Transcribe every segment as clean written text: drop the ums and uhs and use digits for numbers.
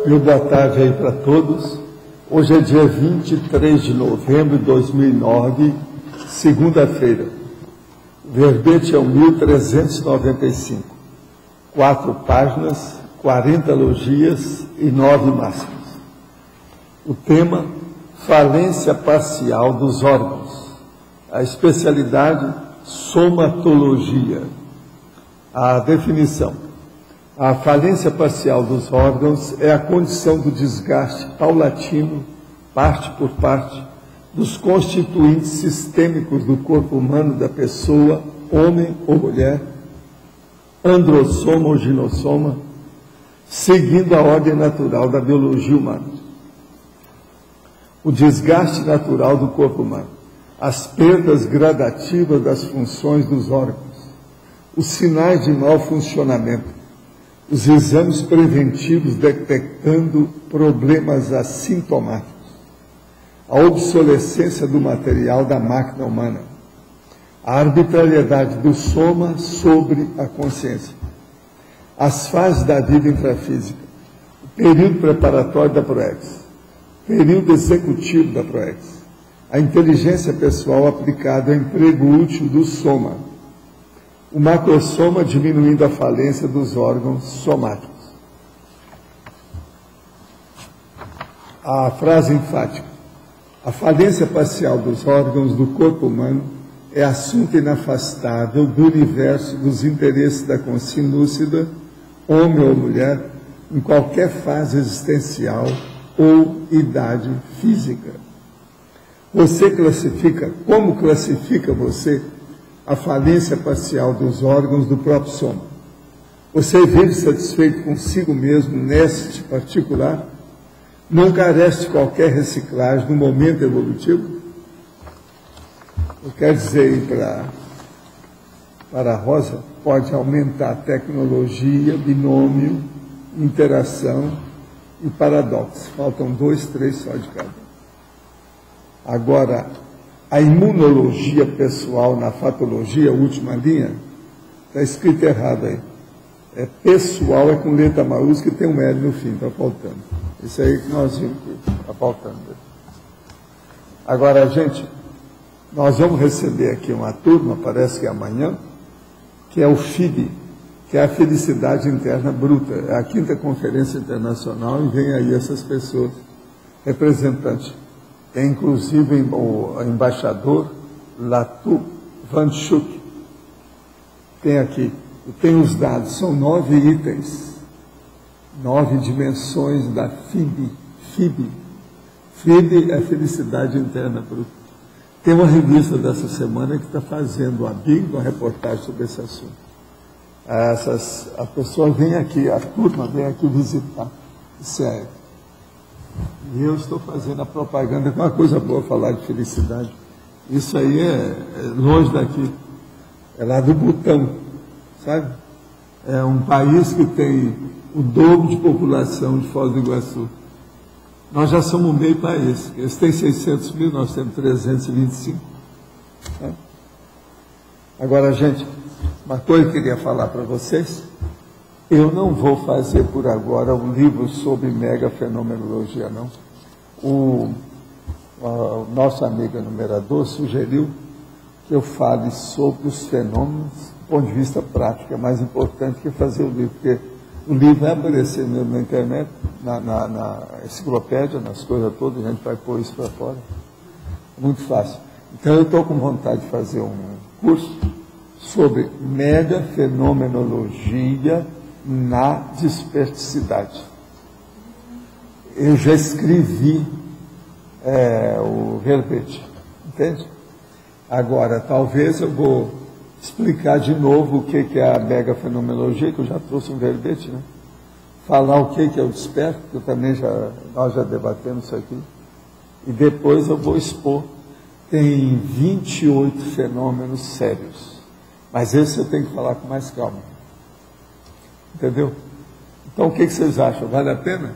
Meu boa tarde aí para todos. Hoje é dia 23 de novembro de 2009, segunda-feira. O verbete é o 1395. 4 páginas, 40 elogias e 9 máximas. O tema, falência parcial dos órgãos. A especialidade, somatologia. A definição. A falência parcial dos órgãos é a condição do desgaste paulatino, parte por parte, dos constituintes sistêmicos do corpo humano da pessoa, homem ou mulher, androssoma ou ginossoma, seguindo a ordem natural da biologia humana. O desgaste natural do corpo humano, as perdas gradativas das funções dos órgãos, os sinais de mau funcionamento, os exames preventivos detectando problemas assintomáticos, a obsolescência do material da máquina humana, a arbitrariedade do soma sobre a consciência, as fases da vida intrafísica, o período preparatório da PROEX, período executivo da PROEX, a inteligência pessoal aplicada ao emprego útil do soma, o macrosoma diminuindo a falência dos órgãos somáticos. A frase enfática. A falência parcial dos órgãos do corpo humano é assunto inafastável do universo dos interesses da consciência lúcida, homem ou mulher, em qualquer fase existencial ou idade física. Você classifica, como classifica você a falência parcial dos órgãos do próprio soma? Você vive satisfeito consigo mesmo neste particular? Não carece de qualquer reciclagem no momento evolutivo? Eu quero dizer aí para a Rosa, pode aumentar a tecnologia, binômio, interação e paradoxo. Faltam 2, 3 só de cada. Agora, a imunologia pessoal na fatologia, última linha, está escrito errado aí. É pessoal, é com letra maiúscula e tem um L no fim, está faltando. Isso aí que nós vimos que está faltando. Agora, gente, nós vamos receber aqui uma turma, parece que é amanhã, que é o FIB, que é a Felicidade Interna Bruta. É a 5ª Conferência Internacional e vem aí essas pessoas, representantes. Tem inclusive o embaixador Latu Vanchuk. Tem aqui, tem os dados, são 9 itens, 9 dimensões da FIB. FIB é Felicidade Interna Bruta. Tem uma revista dessa semana que está fazendo a uma reportagem sobre esse assunto. A pessoa vem aqui, a turma vem aqui visitar. Isso é. E eu estou fazendo a propaganda, que é uma coisa boa falar de felicidade. Isso aí é longe daqui. É lá do Butão, sabe? É um país que tem o dobro de população de Foz do Iguaçu. Nós já somos meio país. Eles têm 600 mil, nós temos 325. Tá? Agora, gente, uma coisa que eu queria falar para vocês. Eu não vou fazer por agora um livro sobre megafenomenologia, não. O nosso amigo enumerador sugeriu que eu fale sobre os fenômenos do ponto de vista prático. É mais importante que fazer o livro, porque o livro vai aparecer mesmo na internet, na enciclopédia, nas coisas todas, a gente vai pôr isso para fora. Muito fácil. Então, eu estou com vontade de fazer um curso sobre megafenomenologia na disperticidade. Eu já escrevi o verbete, entende? Agora, talvez eu vou explicar de novo o que é a megafenomenologia, que eu já trouxe um verbete, né? Falar o que é o desperto, que eu também nós já debatemos isso aqui, e depois eu vou expor. Tem 28 fenômenos sérios, mas esse eu tenho que falar com mais calma. Entendeu? Então, o que vocês acham? Vale a pena?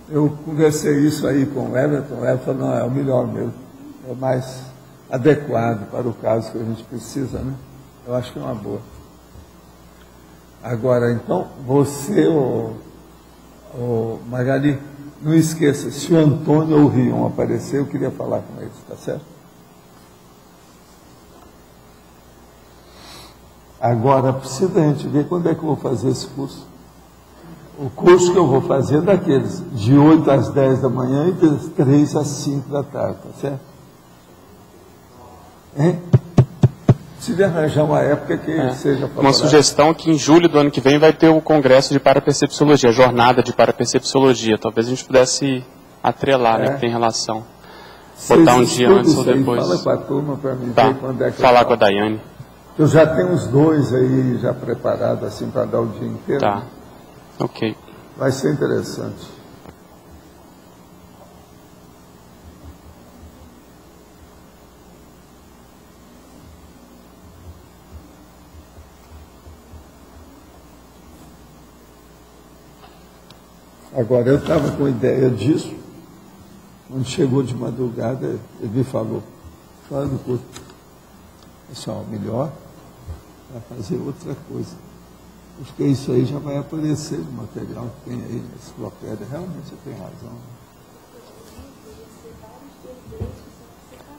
Eu conversei isso aí com o Everton falou, não, é o melhor mesmo. É mais adequado para o caso que a gente precisa, né? Eu acho que é uma boa. Agora, então, você, Magali, não esqueça, se o Antônio ou o Rion aparecer, eu queria falar com eles, tá certo? Agora, precisa a gente ver quando é que eu vou fazer esse curso. O curso que eu vou fazer é daqueles, de 8 às 10 da manhã e das 3 às 5 da tarde, tá certo? Hein? Precisa arranjar uma época que seja favorável. Uma sugestão que em julho do ano que vem vai ter o congresso de parapercepciologia, a jornada de parapercepciologia. Talvez a gente pudesse atrelar, né, que tem relação. Botar um dia antes ou depois. Fala com a turma para mim Tá. ver quando é que Falar com a Daiane. Eu já tenho uns 2 aí já preparados assim para dar o dia inteiro. Tá. Ok. Vai ser interessante. Agora, eu estava com ideia disso, quando chegou de madrugada, ele me falou, fala do curso. Pessoal, melhor para fazer outra coisa. Porque isso aí já vai aparecer no material que tem aí na enciclopédia. Realmente você tem razão.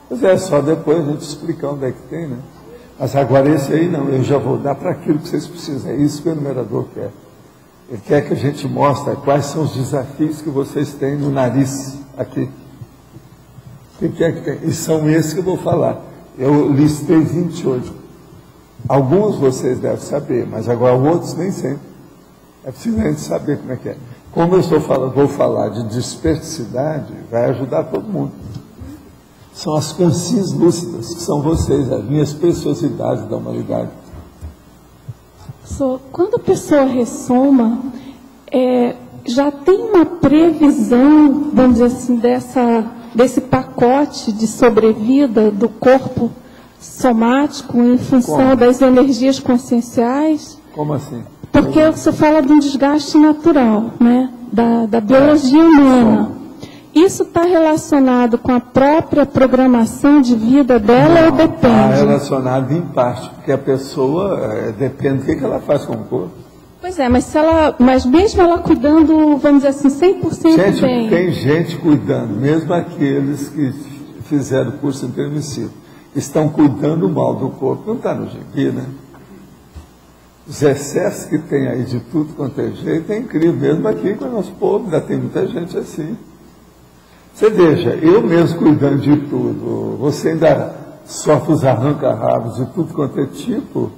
Mas é só depois a gente explicar onde é que tem, né? Mas agora esse aí não, eu já vou dar para aquilo que vocês precisam. É isso que o enumerador quer. Ele quer que a gente mostre quais são os desafios que vocês têm no nariz, aqui. O que é que tem? E são esses que eu vou falar. Eu listei 28. Alguns vocês devem saber, mas agora outros nem sempre. É preciso a gente saber como é que é. Como eu vou falar de dispersidade, vai ajudar todo mundo. São as consciências lúcidas, que são vocês, as minhas preciosidades da humanidade. Quando a pessoa ressoma, já tem uma previsão, vamos dizer assim, desse pacote de sobrevida do corpo somático em função das energias conscienciais? Como assim? Porque você fala de um desgaste natural, né, da biologia humana. Isso está relacionado com a própria programação de vida dela ou depende? Está relacionado em parte, porque a pessoa depende do que ela faz com o corpo. Pois é, mas mesmo ela cuidando, vamos dizer assim, 100% bem. Tem gente cuidando, mesmo aqueles que fizeram o curso intermissivo, estão cuidando mal do corpo. Não está no gibi, né? Os excessos que tem aí de tudo quanto é jeito é incrível, mesmo aqui com o nosso povo, ainda tem muita gente assim. Você veja, eu mesmo cuidando de tudo, você ainda sofre os arranca-rabos de tudo quanto é tipo,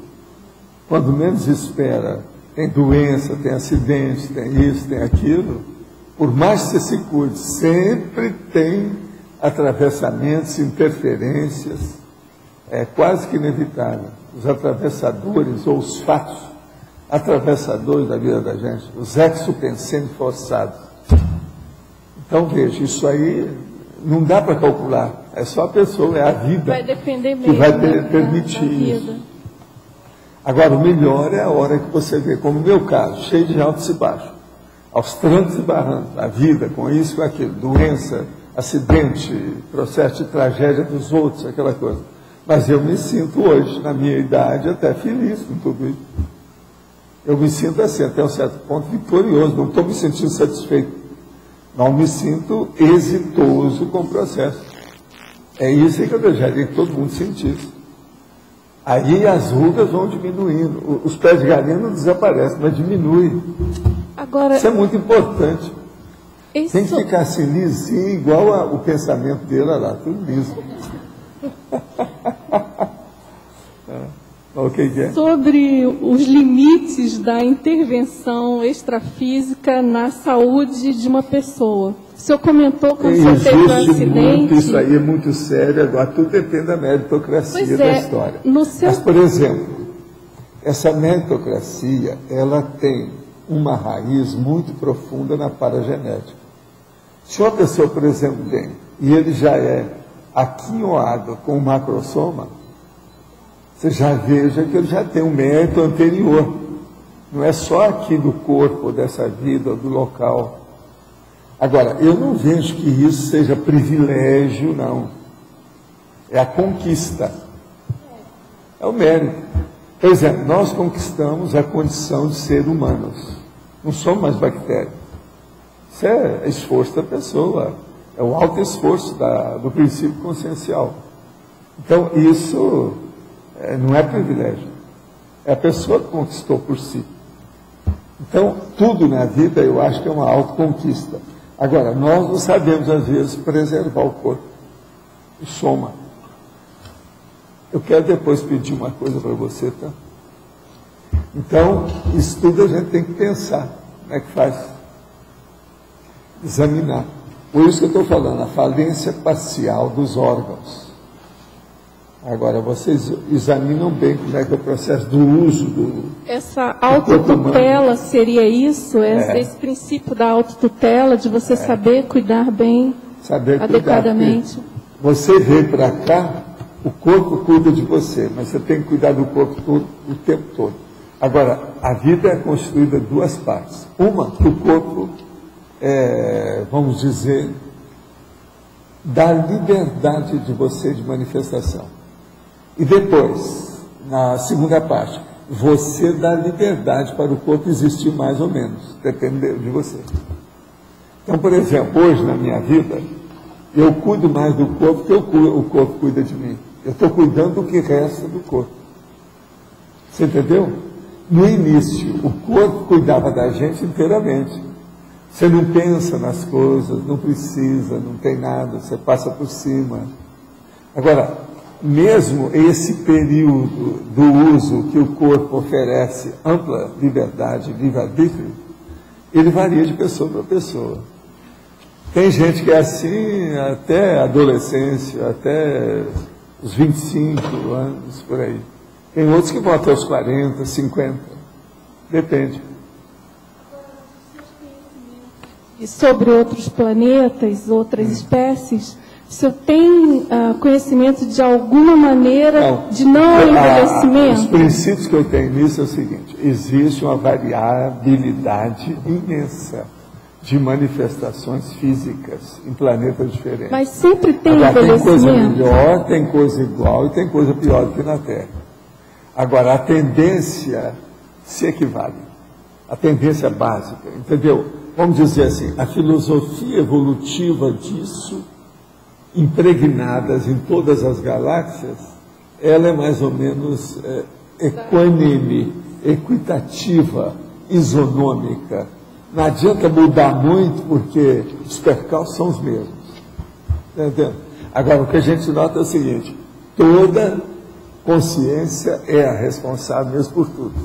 quando menos espera, tem doença, tem acidente, tem isso, tem aquilo, por mais que você se cuide, sempre tem atravessamentos, interferências, é quase que inevitável. Os atravessadores ou os fatos atravessadores da vida da gente, os exopensentes forçados. Então, veja, isso aí não dá para calcular, é só a pessoa, é a vida vai depender mesmo, que vai permitir isso. Agora, o melhor é a hora que você vê, como no meu caso, cheio de altos e baixos, aos trancos e barrancos, a vida, com isso, com aquilo, doença, acidente, processo de tragédia dos outros, aquela coisa. Mas eu me sinto hoje, na minha idade, até feliz com tudo isso. Eu me sinto assim, até um certo ponto, vitorioso, não estou me sentindo satisfeito. Não me sinto exitoso com o processo. É isso que eu desejaria que todo mundo sentisse. Aí as rugas vão diminuindo. Os pés de galinha não desaparecem, mas diminuem. Agora, isso é muito importante. Tem que ficar assim, lisinho, igual o pensamento dele, olha lá, tudo liso. O que é? Sobre os limites da intervenção extrafísica na saúde de uma pessoa. O senhor comentou quando o senhor teve um acidente. Muito, isso aí é muito sério, agora tudo depende da meritocracia da história. Mas, por exemplo, essa meritocracia, ela tem uma raiz muito profunda na paragenética. Se uma pessoa, por exemplo, tem, e ele já é aquinhoado com o macrosoma, você já veja que ele já tem um mérito anterior. Não é só aqui do corpo, dessa vida, do local. Agora, eu não vejo que isso seja privilégio, não. É a conquista. É o mérito. Por exemplo, nós conquistamos a condição de ser humanos. Não somos mais bactérias. Isso é esforço da pessoa, é o alto esforço do princípio consciencial. Então, isso não é privilégio, é a pessoa que conquistou por si. Então, tudo na vida eu acho que é uma autoconquista. Agora, nós não sabemos, às vezes, preservar o corpo, o soma. Eu quero depois pedir uma coisa para você, tá? Então, isso tudo a gente tem que pensar. Como é que faz? Examinar. Por isso que eu estou falando, a falência parcial dos órgãos. Agora, vocês examinam bem como é que é o processo do uso do... Essa autotutela seria isso? Esse princípio da autotutela, de você saber cuidar bem, adequadamente? Você veio para cá, o corpo cuida de você, mas você tem que cuidar do corpo todo, o tempo todo. Agora, a vida é constituída de duas partes. Uma, que o corpo, vamos dizer, dá liberdade de você de manifestação. E depois, na segunda parte, você dá liberdade para o corpo existir mais ou menos, depende de você. Então, por exemplo, hoje na minha vida, eu cuido mais do corpo que o corpo cuida de mim. Eu estou cuidando do que resta do corpo. Você entendeu? No início, o corpo cuidava da gente inteiramente. Você não pensa nas coisas, não precisa, não tem nada, você passa por cima. Agora, mesmo esse período do uso que o corpo oferece ampla liberdade, livre-arbítrio, ele varia de pessoa para pessoa. Tem gente que é assim até a adolescência, até os 25 anos, por aí. Tem outros que vão até os 40, 50. Depende. E sobre outros planetas, outras espécies, o senhor tem conhecimento de alguma maneira de não envelhecimento? Os princípios que eu tenho nisso é o seguinte: existe uma variabilidade imensa de manifestações físicas em planetas diferentes. Mas sempre tem envelhecimento? Tem coisa melhor, tem coisa igual e tem coisa pior do que na Terra. Agora, a tendência se equivale. A tendência básica, entendeu? Vamos dizer assim, a filosofia evolutiva disso, impregnadas em todas as galáxias, ela é mais ou menos equânime, equitativa, isonômica. Não adianta mudar muito, porque os percalços são os mesmos. Entendeu? Agora, o que a gente nota é o seguinte: toda consciência é a responsável mesmo por tudo.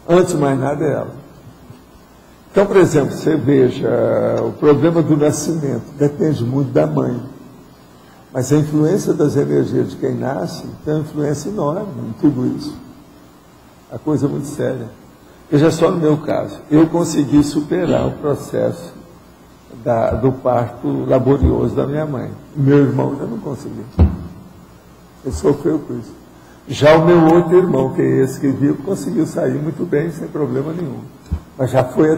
Antes de mais nada é ela. Então, por exemplo, você veja, o problema do nascimento depende muito da mãe. Mas a influência das energias de quem nasce tem uma influência enorme em tudo isso. A coisa é muito séria. Veja só no meu caso, eu consegui superar o processo do parto laborioso da minha mãe. Meu irmão ainda não conseguiu. Ele sofreu com isso. Já o meu outro irmão, que é esse que viu, conseguiu sair muito bem, sem problema nenhum. Mas já foi o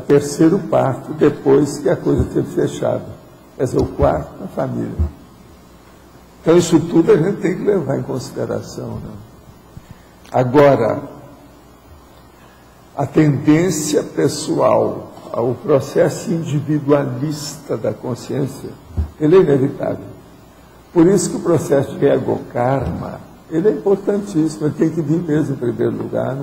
terceiro parto depois que a coisa teve fechado. Quer dizer, o quarto na família. Então, isso tudo a gente tem que levar em consideração, né? Agora, a tendência pessoal ao processo individualista da consciência, ele é inevitável. Por isso que o processo de ego-karma, ele é importantíssimo, ele tem que vir mesmo em primeiro lugar.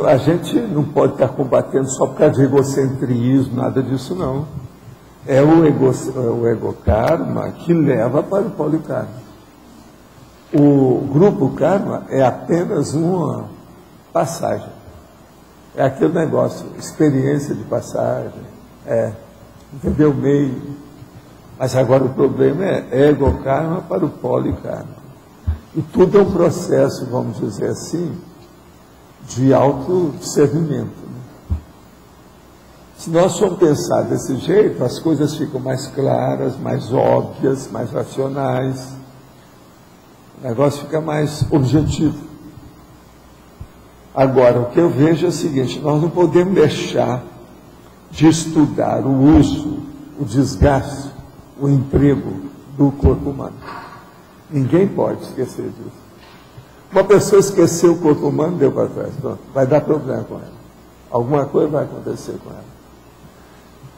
A gente não pode estar combatendo só por causa de egocentrismo, nada disso não. É o ego-karma que leva para o polikarma. O grupo karma é apenas uma passagem. É aquele negócio, experiência de passagem, entendeu? Meio. Mas agora o problema é ego-karma para o polikarma. E tudo é um processo, vamos dizer assim, de autodiscernimento. Né? Se nós formos pensar desse jeito, as coisas ficam mais claras, mais óbvias, mais racionais. O negócio fica mais objetivo. Agora, o que eu vejo é o seguinte: nós não podemos deixar de estudar o uso, o desgaste, o emprego do corpo humano. Ninguém pode esquecer disso. Uma pessoa esqueceu o corpo humano, deu para trás. Pronto, vai dar problema com ela. alguma coisa vai acontecer com ela.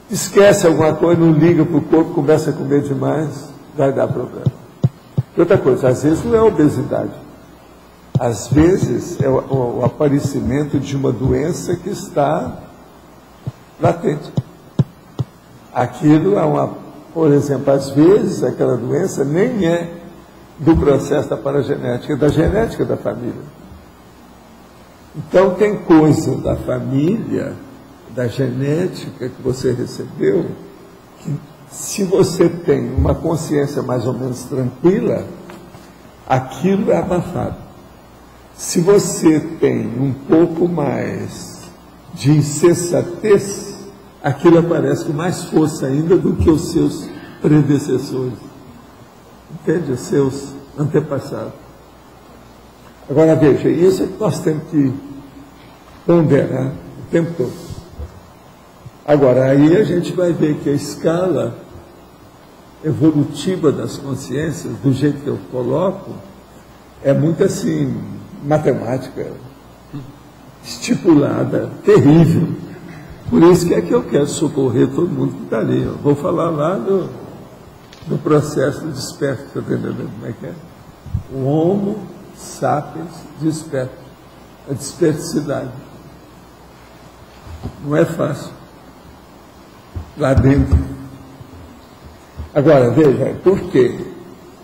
Esquece alguma coisa, não liga para o corpo, começa a comer demais, vai dar problema. E outra coisa, às vezes não é obesidade. Às vezes é o aparecimento de uma doença que está latente. Aquilo é por exemplo, às vezes aquela doença nem é do processo da paragenética, é da genética da família. Então tem coisa da família, da genética que você recebeu, que se você tem uma consciência mais ou menos tranquila, aquilo é abafado. Se você tem um pouco mais de insensatez, aquilo aparece com mais força ainda do que os seus predecessores. Entende? Os seus antepassados. Agora veja, isso é que nós temos que ponderar o tempo todo. Agora, aí a gente vai ver que a escala evolutiva das consciências, do jeito que eu coloco, é muito assim, matemática, estipulada, terrível. Por isso que é que eu quero socorrer todo mundo que está ali. Eu vou falar lá do processo do desperto, está entendendo como é que é? O Homo sapiens desperto, a desperticidade. Não é fácil. Lá dentro. Agora, veja, por quê?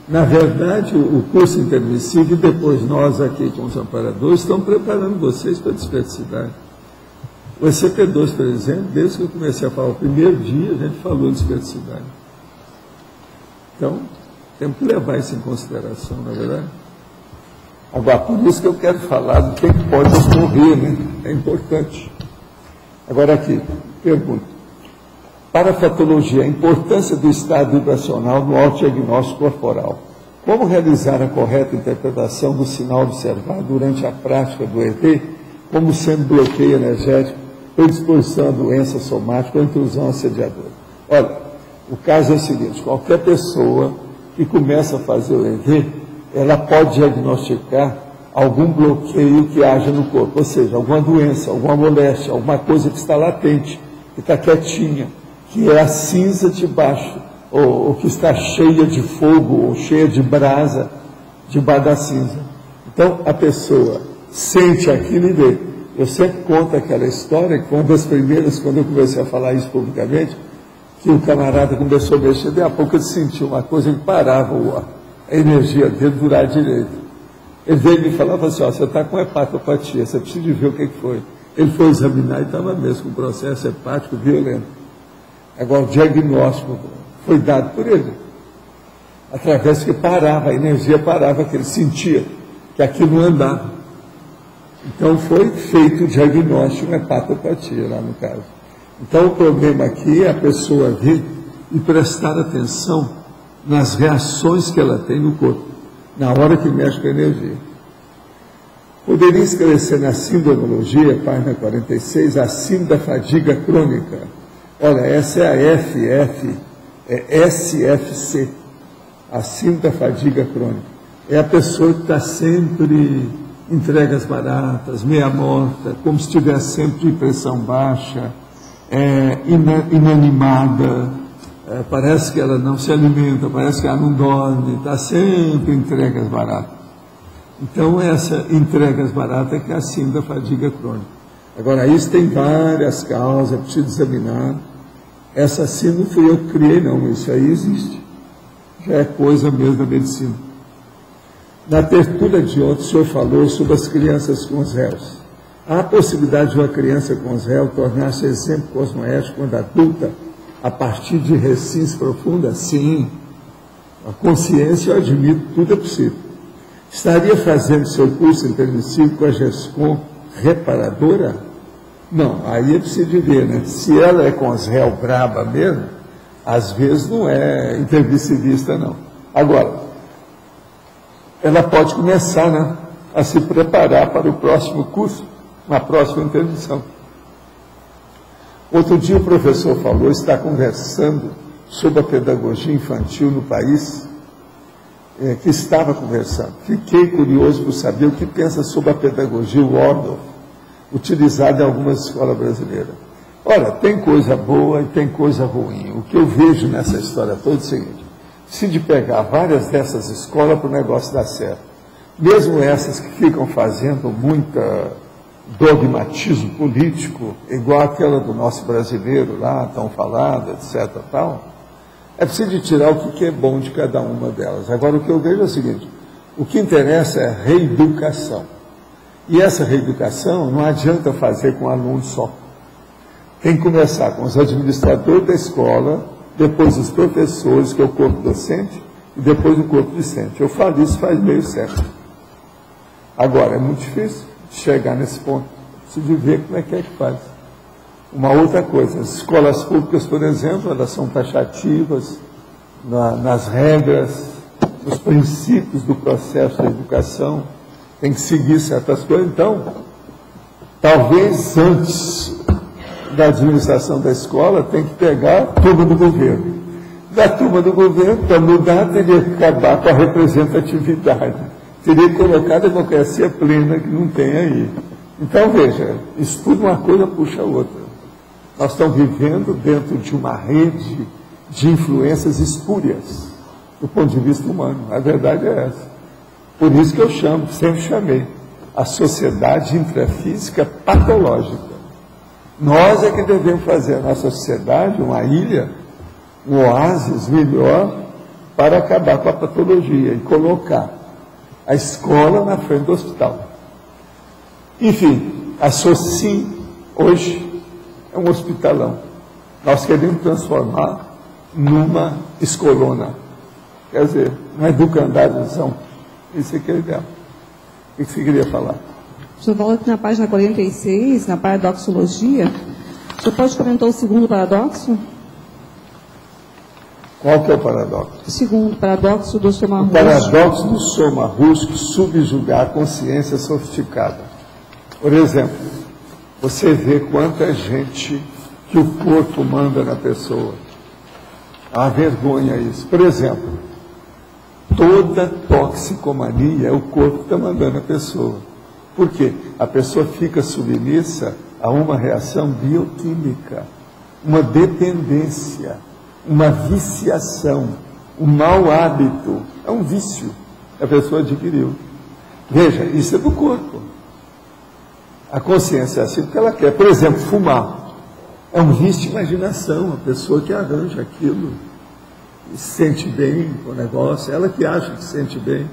Na verdade, o curso intermissivo e depois nós aqui com os amparadores estão preparando vocês para a desperticidade. O ECP2, por exemplo, desde que eu comecei a falar o primeiro dia, a gente falou de desperticidade. Então, temos que levar isso em consideração, não é verdade? Agora, por isso que eu quero falar do que pode ocorrer, né? É importante. Agora aqui, pergunta. Para a fatologia, a importância do estado vibracional no autodiagnóstico corporal. Como realizar a correta interpretação do sinal observado durante a prática do EV, como sendo bloqueio energético, predisposição à doença somática ou intrusão assediadora? Olha, o caso é o seguinte, qualquer pessoa que começa a fazer o EV, ela pode diagnosticar algum bloqueio que haja no corpo, ou seja, alguma doença, alguma moléstia, alguma coisa que está latente, que está quietinha, que é a cinza de baixo, ou que está cheia de fogo, ou cheia de brasa, debaixo da cinza. Então, a pessoa sente aquilo e vê. Eu sempre conto aquela história, que foi uma das primeiras, quando eu comecei a falar isso publicamente, que o camarada começou a mexer, daí a pouco ele sentiu uma coisa que parava a energia dele durar direito. Ele veio me falar, falou assim, você está com hepatopatia, você precisa de ver o que foi. Ele foi examinar e estava mesmo com um processo hepático violento. Agora, o diagnóstico foi dado por ele, através que parava, a energia parava, que ele sentia que aquilo não andava. Então, foi feito o diagnóstico de hepatopatia, lá no caso. Então, o problema aqui é a pessoa vir e prestar atenção nas reações que ela tem no corpo, na hora que mexe com a energia. Poderia esclarecer na sindomologia, página 46, a síndrome da fadiga crônica. Olha, essa é a SFC, a síndrome da fadiga crônica. É a pessoa que está sempre entregas baratas, meia morta, como se estivesse sempre de pressão baixa, inanimada, parece que ela não se alimenta, parece que ela não dorme, está sempre entregas baratas. Então, essa entregas baratas que é a síndrome da fadiga crônica. Agora, isso tem várias causas, é preciso examinar. Essa síndrome não fui eu que criei, não, isso aí existe. Já é coisa mesmo da medicina. Na tertúlia de ontem, o senhor falou sobre as crianças com os réus. Há a possibilidade de uma criança com os réus tornar-se exemplo cosmoético quando adulta, a partir de recins profundas? Sim. A consciência, eu admito, tudo é possível. Estaria fazendo seu curso intermissivo com a GESCOM reparadora? Não, aí é preciso ver, né? Se ela é com os réus braba mesmo, às vezes não é intermissivista, não. Agora, ela pode começar, né, a se preparar para o próximo curso, uma próxima intermissão. Outro dia o professor falou, está conversando sobre a pedagogia infantil no país, que estava conversando. Fiquei curioso por saber o que pensa sobre a pedagogia Waldorf. utilizado em algumas escolas brasileiras. Ora, tem coisa boa e tem coisa ruim. O que eu vejo nessa história toda é o seguinte: se de pegar várias dessas escolas para o negócio dar certo, mesmo essas que ficam fazendo muita dogmatismo político, igual aquela do nosso brasileiro lá, tão falada, etc. Tal, é preciso de tirar o que é bom de cada uma delas. Agora, o que eu vejo é o seguinte: o que interessa é a reeducação. E essa reeducação não adianta fazer com aluno só. Tem que começar com os administradores da escola, depois os professores, que é o corpo docente, e depois o corpo discente. Eu falo isso faz meio século. Agora, é muito difícil chegar nesse ponto. Preciso ver como é que faz. Uma outra coisa, as escolas públicas, por exemplo, elas são taxativas nas regras, nos princípios do processo da educação, tem que seguir certas coisas. Então, talvez antes da administração da escola, tem que pegar a turma do governo. Da turma do governo, para mudar, teria que acabar com a representatividade. Teria que colocar a democracia plena, que não tem aí. Então, veja, isso tudo uma coisa puxa a outra. Nós estamos vivendo dentro de uma rede de influências espúrias, do ponto de vista humano. A verdade é essa. Por isso que eu chamo, sempre chamei, a sociedade intrafísica patológica. Nós é que devemos fazer a nossa sociedade uma ilha, um oásis melhor para acabar com a patologia e colocar a escola na frente do hospital. Enfim, a SOCIM hoje é um hospitalão. Nós queremos transformar numa escolona. Quer dizer, uma educandarizão. Isso aqui é ideal. O que você queria falar? O senhor volta na página 46, na paradoxologia. O senhor pode comentar o segundo paradoxo? Qual que é o paradoxo? O segundo paradoxo do Soma Husky. O paradoxo do Soma Husky, subjugar a consciência sofisticada. Por exemplo, você vê quanta gente que o corpo manda na pessoa. Há vergonha isso. Por exemplo, toda toxicomania é o corpo que está mandando a pessoa. Por quê? A pessoa fica submissa a uma reação bioquímica, uma dependência, uma viciação, um mau hábito. É um vício que a pessoa adquiriu. Veja, isso é do corpo. A consciência é assim porque ela quer. Por exemplo, fumar. É um vício de imaginação, a pessoa que arranja aquilo e se sente bem com o negócio, ela que acha que se sente bem.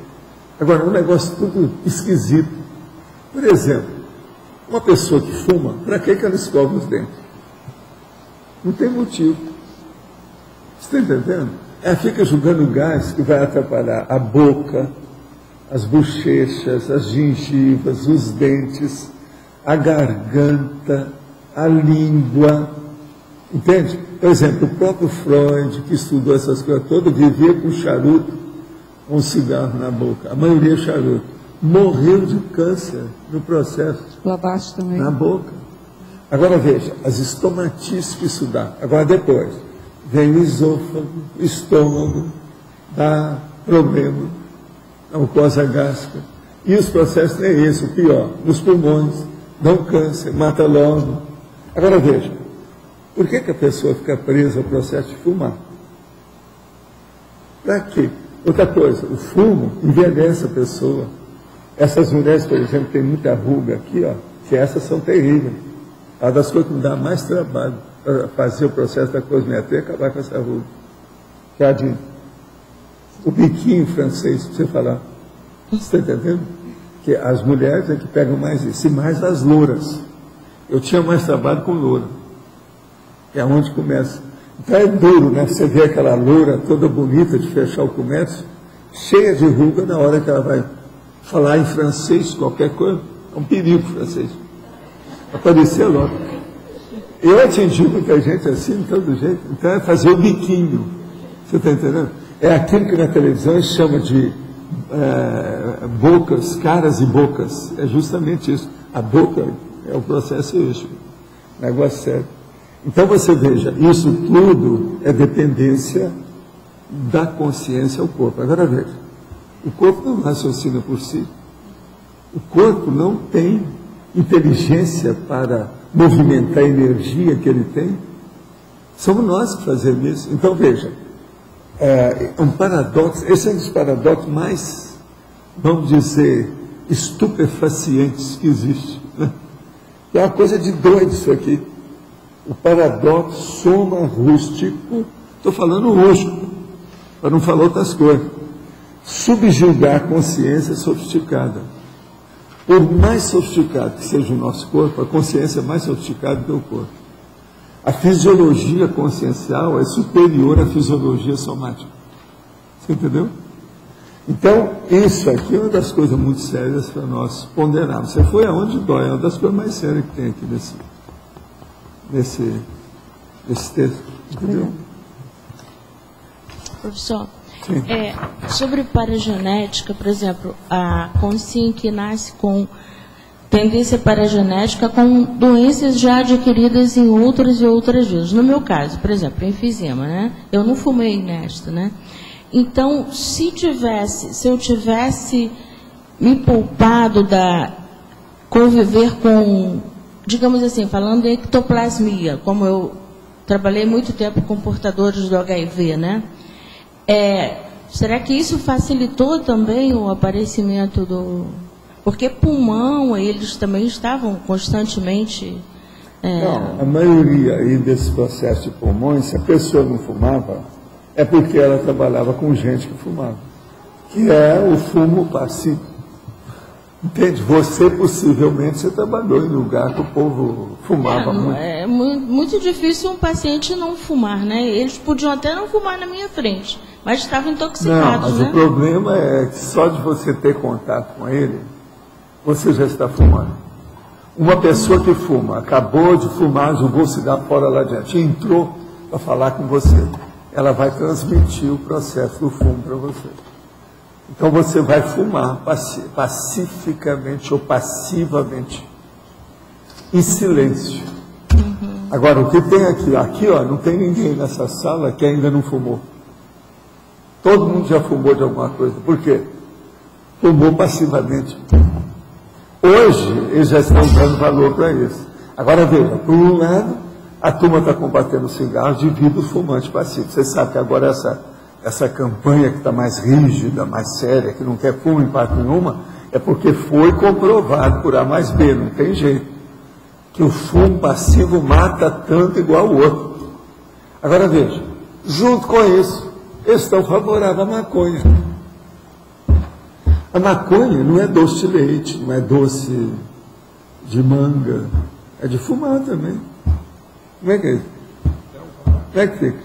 Agora, um negócio tudo esquisito. Por exemplo, uma pessoa que fuma, para que ela escova os dentes? Não tem motivo. Você está entendendo? Ela fica jogando gás que vai atrapalhar a boca, as bochechas, as gengivas, os dentes, a garganta, a língua. Entende? Por exemplo, o próprio Freud, que estudou essas coisas todas, vivia com charuto, com um cigarro na boca. A maioria é charuto. Morreu de câncer no processo. Blavatsky também. Na boca. Agora veja, as estomatices que isso dá. Agora depois, vem o esôfago, o estômago, dá problema, a mucosa gástrica. E os processos não é esse, o pior, nos pulmões, dão câncer, mata logo. Agora veja, por que a pessoa fica presa ao processo de fumar? Para quê? Outra coisa, o fumo envelhece a pessoa. Essas mulheres, por exemplo, têm muita ruga aqui, ó, que essas são terríveis. É uma das coisas que me dá mais trabalho para fazer o processo da cosmetria e acabar com essa ruga. Que é a de o biquinho francês, para você falar. Você está entendendo? Que as mulheres é que pegam mais isso, e mais as louras. Eu tinha mais trabalho com loura, que é onde começa. Então é duro, né? Você vê aquela loura toda bonita de fechar o comércio, cheia de ruga na hora que ela vai falar em francês, qualquer coisa, é um perigo francês. Aparecer logo. Eu atingi muita gente assim, de todo jeito. Então é fazer o biquinho. Você está entendendo? É aquilo que na televisão eles chamam de bocas, caras e bocas. É justamente isso. A boca é o processo este. Negócio sério. Então você veja, isso tudo é dependência da consciência ao corpo. Agora veja. O corpo não raciocina por si. O corpo não tem inteligência para movimentar a energia que ele tem? Somos nós que fazemos isso. Então, veja, é um paradoxo, esse é um dos paradoxos mais, vamos dizer, estupefacientes que existe. Né? É uma coisa de doido isso aqui. O paradoxo soma rústico, estou falando rústico, para não falar outras coisas. Subjugar a consciência sofisticada. Por mais sofisticado que seja o nosso corpo, a consciência é mais sofisticada que o corpo. A fisiologia consciencial é superior à fisiologia somática. Você entendeu? Então, isso aqui é uma das coisas muito sérias para nós ponderarmos. Você foi aonde dói, é uma das coisas mais sérias que tem aqui nesse texto. Entendeu? Professor, sobre paragenética, por exemplo, a consciência que nasce com tendência paragenética com doenças já adquiridas em outras e outras vezes. No meu caso, por exemplo, enfisema, né? Eu não fumei nesta, né? Então, se eu tivesse me poupado da conviver com, digamos assim, falando de ectoplasmia, como eu trabalhei muito tempo com portadores do HIV, né? Será que isso facilitou também o aparecimento do... Porque pulmão, eles também estavam constantemente... Não, a maioria aí desse processo de pulmões, se a pessoa não fumava, é porque ela trabalhava com gente que fumava, que é o fumo passivo. Entende? Você, possivelmente, você trabalhou em lugar que o povo fumava muito. É muito difícil um paciente não fumar, né? Eles podiam até não fumar na minha frente, mas estavam intoxicados, não, mas né? o problema é que só de você ter contato com ele, você já está fumando. Uma pessoa que fuma, acabou de fumar, jogou o cigarro fora lá adiante, entrou para falar com você. Ela vai transmitir o processo do fumo para você. Então você vai fumar pacificamente ou passivamente, em silêncio. Agora, o que tem aqui, ó, não tem ninguém nessa sala que ainda não fumou. Todo mundo já fumou de alguma coisa. Por quê? Fumou passivamente. Hoje, eles já estão dando valor para isso. Agora, veja, por um lado, a turma está combatendo o cigarro devido ao fumante passivo. Você sabe que agora essa campanha que está mais rígida, mais séria, que não quer fumo em parte nenhuma, é porque foi comprovado por A mais B, não tem jeito, que o fumo passivo mata tanto igual o outro. Agora, veja, junto com isso, eles estão favoráveis à maconha. A maconha não é doce de leite, não é doce de manga, é de fumar também. Como é que é isso? Como é que fica?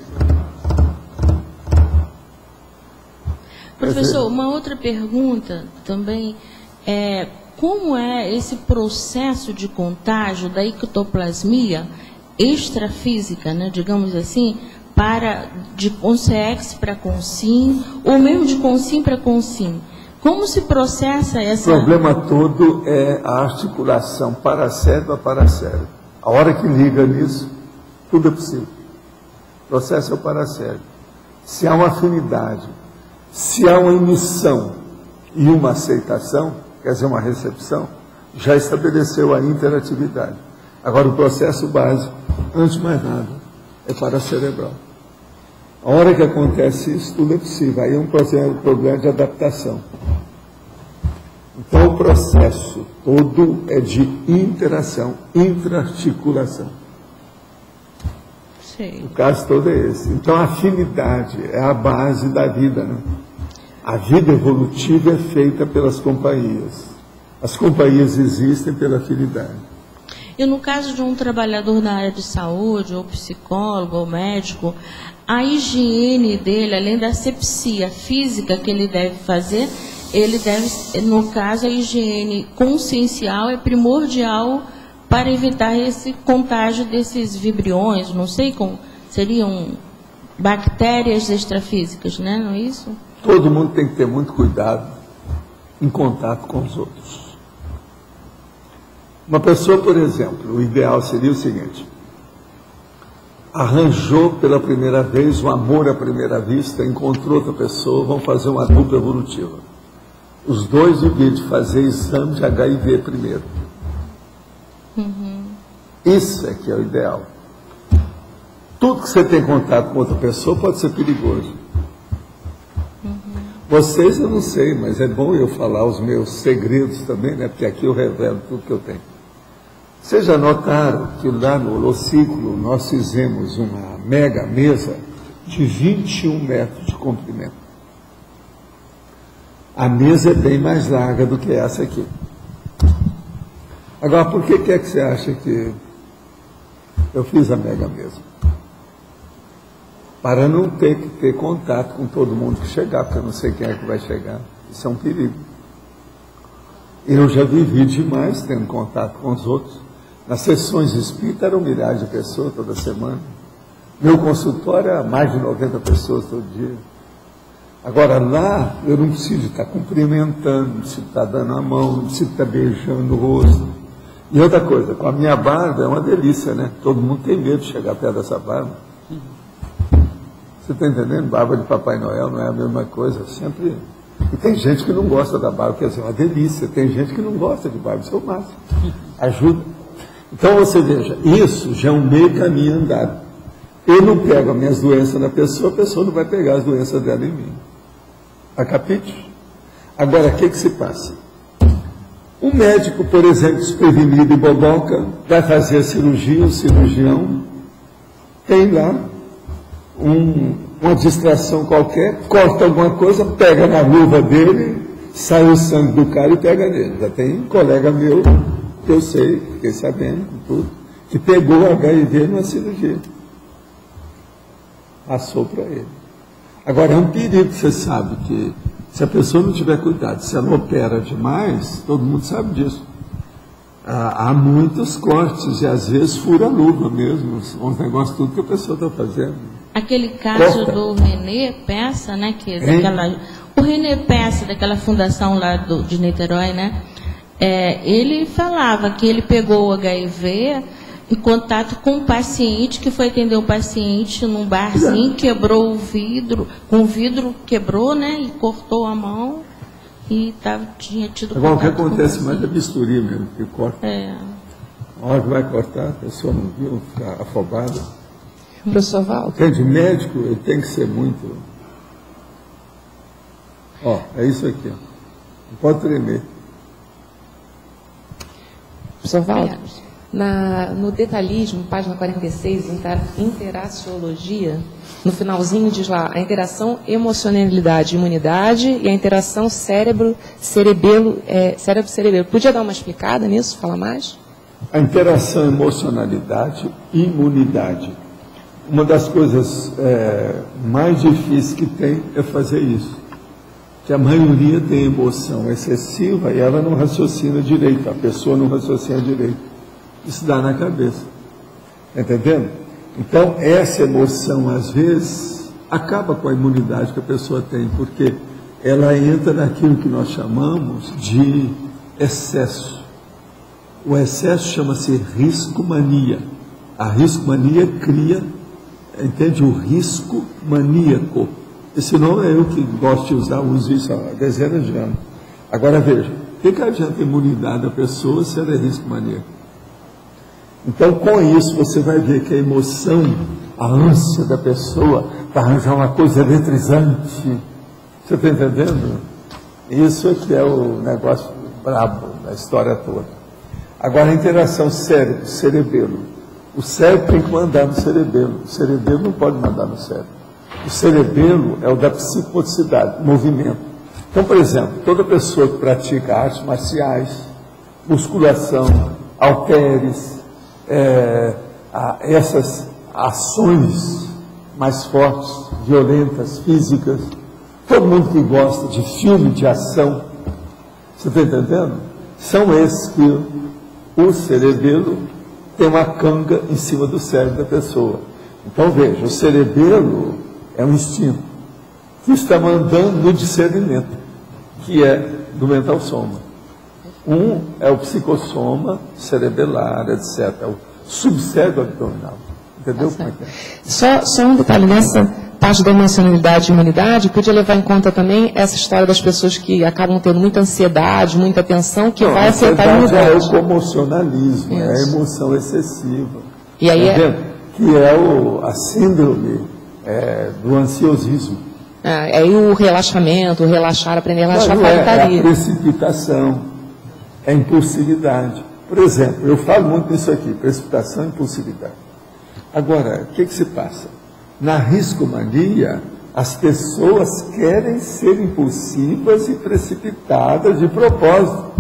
Professor, uma outra pergunta também é como é esse processo de contágio da ectoplasmia extrafísica, né, digamos assim, de consex para consim, ou mesmo de consim para consim. Como se processa essa... O problema todo é a articulação paracérebro a paracérebro. A hora que liga nisso, tudo é possível. O processo é o paracérebro. Se há uma afinidade, se há uma emissão e uma aceitação, quer dizer, uma recepção, já estabeleceu a interatividade. Agora, o processo básico, antes de mais nada, é paracerebral. A hora que acontece isso, tudo é possível. Aí é um problema de adaptação. Então, o processo todo é de interação, intra-articulação. O caso todo é esse. Então, a afinidade é a base da vida, né? A vida evolutiva é feita pelas companhias. As companhias existem pela afinidade. E no caso de um trabalhador na área de saúde, ou psicólogo, ou médico, a higiene dele, além da asepsia física que ele deve fazer, ele deve, no caso, a higiene consciencial é primordial para evitar esse contágio desses vibriões, não sei como, seriam bactérias extrafísicas, né? Não é isso? Todo mundo tem que ter muito cuidado em contato com os outros. Uma pessoa, por exemplo, o ideal seria o seguinte: arranjou pela primeira vez o amor à primeira vista, encontrou outra pessoa, vão fazer uma dupla evolutiva. Os dois deviam fazer exame de HIV primeiro. Isso é que é o ideal. Tudo que você tem contato com outra pessoa pode ser perigoso. Vocês eu não sei, mas é bom eu falar os meus segredos também, né? Porque aqui eu revelo tudo que eu tenho. Vocês já notaram que lá no Holociclo nós fizemos uma mega mesa de 21 metros de comprimento. A mesa é bem mais larga do que essa aqui. Agora, por que é que você acha que eu fiz a mega mesa? Para não ter que ter contato com todo mundo que chegar, porque eu não sei quem é que vai chegar. Isso é um perigo. Eu já vivi demais tendo contato com os outros. Nas sessões espírita eram milhares de pessoas toda semana. Meu consultório era mais de 90 pessoas todo dia. Agora lá, eu não preciso estar cumprimentando, não preciso estar dando a mão, não preciso estar beijando o rosto. E outra coisa, com a minha barba é uma delícia, né? Todo mundo tem medo de chegar perto dessa barba. Você está entendendo? Barba de Papai Noel não é a mesma coisa, sempre... E tem gente que não gosta da barba, quer dizer, é uma delícia. Tem gente que não gosta de barba, isso é o máximo. Ajuda. Então você veja, isso já é um meio caminho andado. Eu não pego as minhas doenças na pessoa, a pessoa não vai pegar as doenças dela em mim. Tá capite? Agora, o que se passa? Um médico, por exemplo, desprevenido e boboca, vai fazer a cirurgia, o cirurgião tem lá uma distração qualquer, corta alguma coisa, pega na luva dele, sai o sangue do cara e pega nele. Já tem um colega meu, que eu sei, fiquei sabendo, tudo, que pegou HIV numa cirurgia. Passou para ele. Agora, é um perigo, você sabe, que se a pessoa não tiver cuidado, se ela opera demais, todo mundo sabe disso. Há muitos cortes e às vezes fura a luva mesmo, uns negócios tudo que a pessoa está fazendo. Aquele caso do René Peça, né? O René Peça, daquela fundação lá de Niterói, né? Ele falava que ele pegou o HIV em contato com um paciente, que foi atender um paciente num barzinho, quebrou o vidro, o vidro quebrou, né? E cortou a mão e tinha tido contato. Agora, o que acontece mais é bisturi mesmo, que corta. A hora que vai cortar, a pessoa não viu, fica afobada. Professor Walter. Quem de médico, ele tem que ser muito... é isso aqui, não pode tremer. Professor Walter, no detalhismo, página 46, interaciologia, no finalzinho diz lá, a interação emocionalidade-imunidade e a interação cérebro-cerebelo. Podia dar uma explicada nisso, falar mais? A interação emocionalidade-imunidade. Uma das coisas mais difíceis que tem é fazer isso. Que a maioria tem emoção excessiva e ela não raciocina direito, a pessoa não raciocina direito. Isso dá na cabeça. Entendendo? Então, essa emoção, às vezes, acaba com a imunidade que a pessoa tem, porque ela entra naquilo que nós chamamos de excesso. O excesso chama-se riscomania. A riscomania cria, entende? O risco maníaco. Esse nome é eu que gosto de usar, uso isso há dezenas de anos. Agora veja, o que adianta a imunidade da pessoa se ela é risco maníaco? Então, com isso, você vai ver que a emoção, a ânsia da pessoa para arranjar uma coisa eletrizante. Você está entendendo? Isso é que é o negócio brabo da história toda. Agora, a interação cérebro-cerebelo. O cérebro tem que mandar no cerebelo. O cerebelo não pode mandar no cérebro. O cerebelo é o da psicomotricidade, movimento. Então, por exemplo, toda pessoa que pratica artes marciais, musculação, halteres, essas ações mais fortes, violentas, físicas, todo mundo que gosta de filme de ação, você está entendendo? São esses que o cerebelo tem uma canga em cima do cérebro da pessoa. Então veja, o cerebelo é um instinto que está mandando no discernimento, que é do mental soma. Um é o psicossoma, cerebelar, etc. É o subcérebro abdominal. Entendeu como é que é? Só um detalhe, nessa parte da emocionalidade e imunidade, podia levar em conta também essa história das pessoas que acabam tendo muita ansiedade, muita tensão, que vai afetar a imunidade. É o comocionalismo, é a emoção excessiva. E aí que é a síndrome do ansiosismo. Aí o relaxamento, o relaxar, aprender a relaxar, é a precipitação, é a impulsividade. Por exemplo, eu falo muito nisso aqui, precipitação e impulsividade. Agora, o que se passa? Na riscomania, as pessoas querem ser impulsivas e precipitadas de propósito.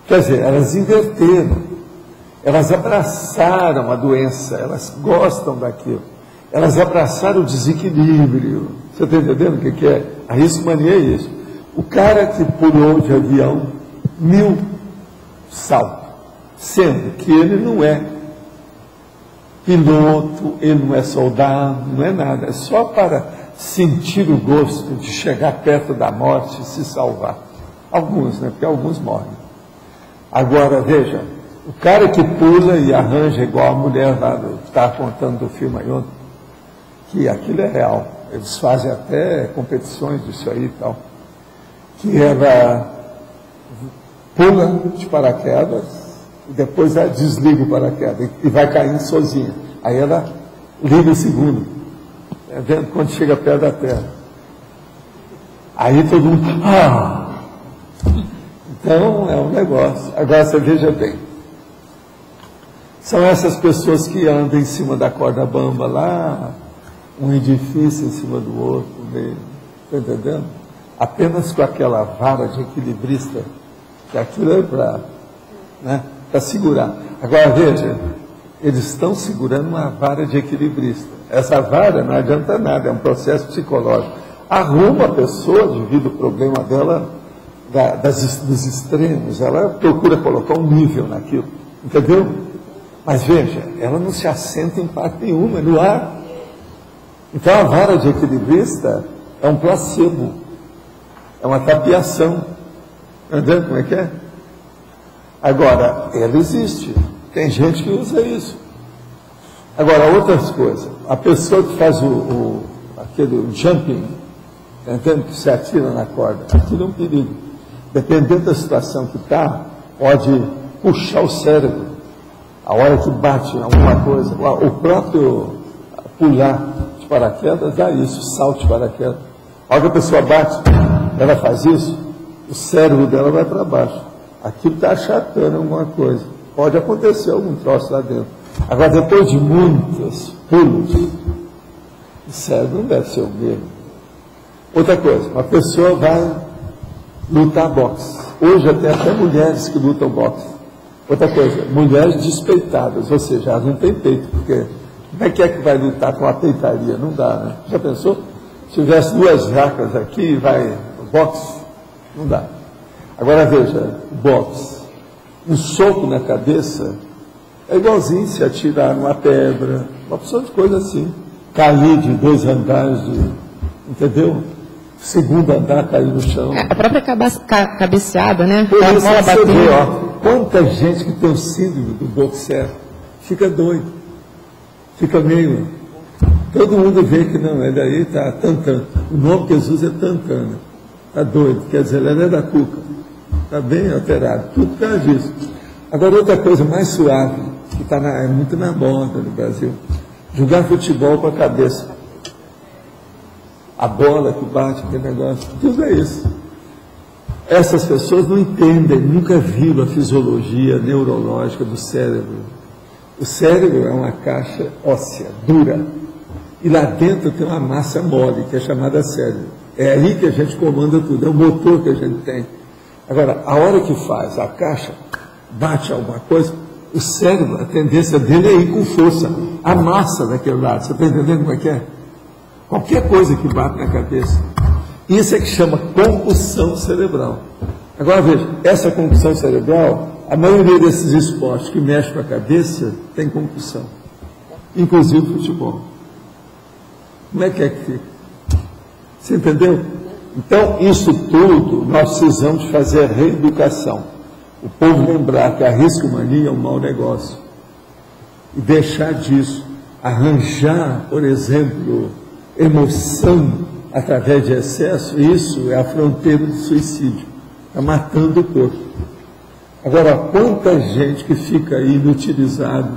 Quer dizer, elas inverteram, elas abraçaram a doença, elas gostam daquilo, elas abraçaram o desequilíbrio. Você está entendendo o que é? A riscomania é isso. O cara que pulou de avião 1000 saltos, sendo que ele não é piloto, ele não é soldado, não é nada, é só para sentir o gosto de chegar perto da morte e se salvar. Alguns, né? Porque alguns morrem. Agora, veja, o cara que pula e arranja igual a mulher lá, que estava contando do filme aí ontem, que aquilo é real, eles fazem até competições disso aí e tal, que ela pula de paraquedas, e depois ela desliga o paraquedas e vai caindo sozinha. Aí ela liga o segundo, vendo quando chega perto da terra. Aí todo mundo, Então é um negócio. Agora você veja bem, são essas pessoas que andam em cima da corda bamba lá, um edifício em cima do outro, está entendendo? Apenas com aquela vara de equilibrista, que aquilo é para segurar. Agora veja, eles estão segurando uma vara de equilibrista. Essa vara não adianta nada, é um processo psicológico. Arruma a pessoa devido ao problema dela, dos extremos, ela procura colocar um nível naquilo, entendeu? Mas veja, ela não se assenta em parte nenhuma, é no ar. Então a vara de equilibrista é um placebo, é uma tapiação. Entendeu como é que é? Agora, ela existe. Tem gente que usa isso. Agora, outras coisas. A pessoa que faz aquele jumping, entende? Que se atira na corda, aquilo é um perigo. Dependendo da situação que está, pode puxar o cérebro. A hora que bate em alguma coisa. O próprio pular de paraquedas dá isso, salto de paraquedas. A hora que a pessoa bate, ela faz isso, o cérebro dela vai para baixo. Aquilo está achatando alguma coisa. Pode acontecer algum troço lá dentro. Agora, depois de muitos pulos, o cérebro não deve ser o mesmo. Outra coisa, uma pessoa vai lutar boxe. Hoje tem até mulheres que lutam boxe. Outra coisa, mulheres despeitadas, ou seja, elas não têm peito, porque como é que vai lutar com a peitaria? Não dá, né? Já pensou? Se tivesse 2 jacas aqui, vai boxe, não dá. Agora veja, boxe, um soco na cabeça é igualzinho se atirar numa pedra, uma opção de coisa assim, cair de 2 andares, entendeu? Segundo andar, cair no chão. A própria cabeceada, né? Por isso você vê, quanta gente que tem o síndrome do boxer fica doido, fica meio... Todo mundo vê que não, ele aí está tantã. O nome que Jesus é tantana. Está doido, quer dizer, ele é da cuca. Está bem alterado, tudo por causa disso. Agora, outra coisa mais suave, que é muito na moda no Brasil, jogar futebol com a cabeça. A bola que bate, aquele negócio, tudo é isso. Essas pessoas não entendem, nunca viram a fisiologia neurológica do cérebro. O cérebro é uma caixa óssea, dura. E lá dentro tem uma massa mole, que é chamada cérebro. É aí que a gente comanda tudo, é o motor que a gente tem. Agora, a hora que faz a caixa, bate alguma coisa, o cérebro, a tendência dele é ir com força. A massa daquele lado, você está entendendo como é que é? Qualquer coisa que bate na cabeça. Isso é que chama concussão cerebral. Agora veja, essa concussão cerebral, a maioria desses esportes que mexem com a cabeça tem concussão. Inclusive o futebol. Como é que fica? Você entendeu? Então, isso tudo, nós precisamos fazer reeducação. O povo lembrar que a riscomania é um mau negócio. E deixar disso. Arranjar, por exemplo, emoção através de excesso, isso é a fronteira do suicídio. Está matando o corpo. Agora, quanta gente que fica aí inutilizado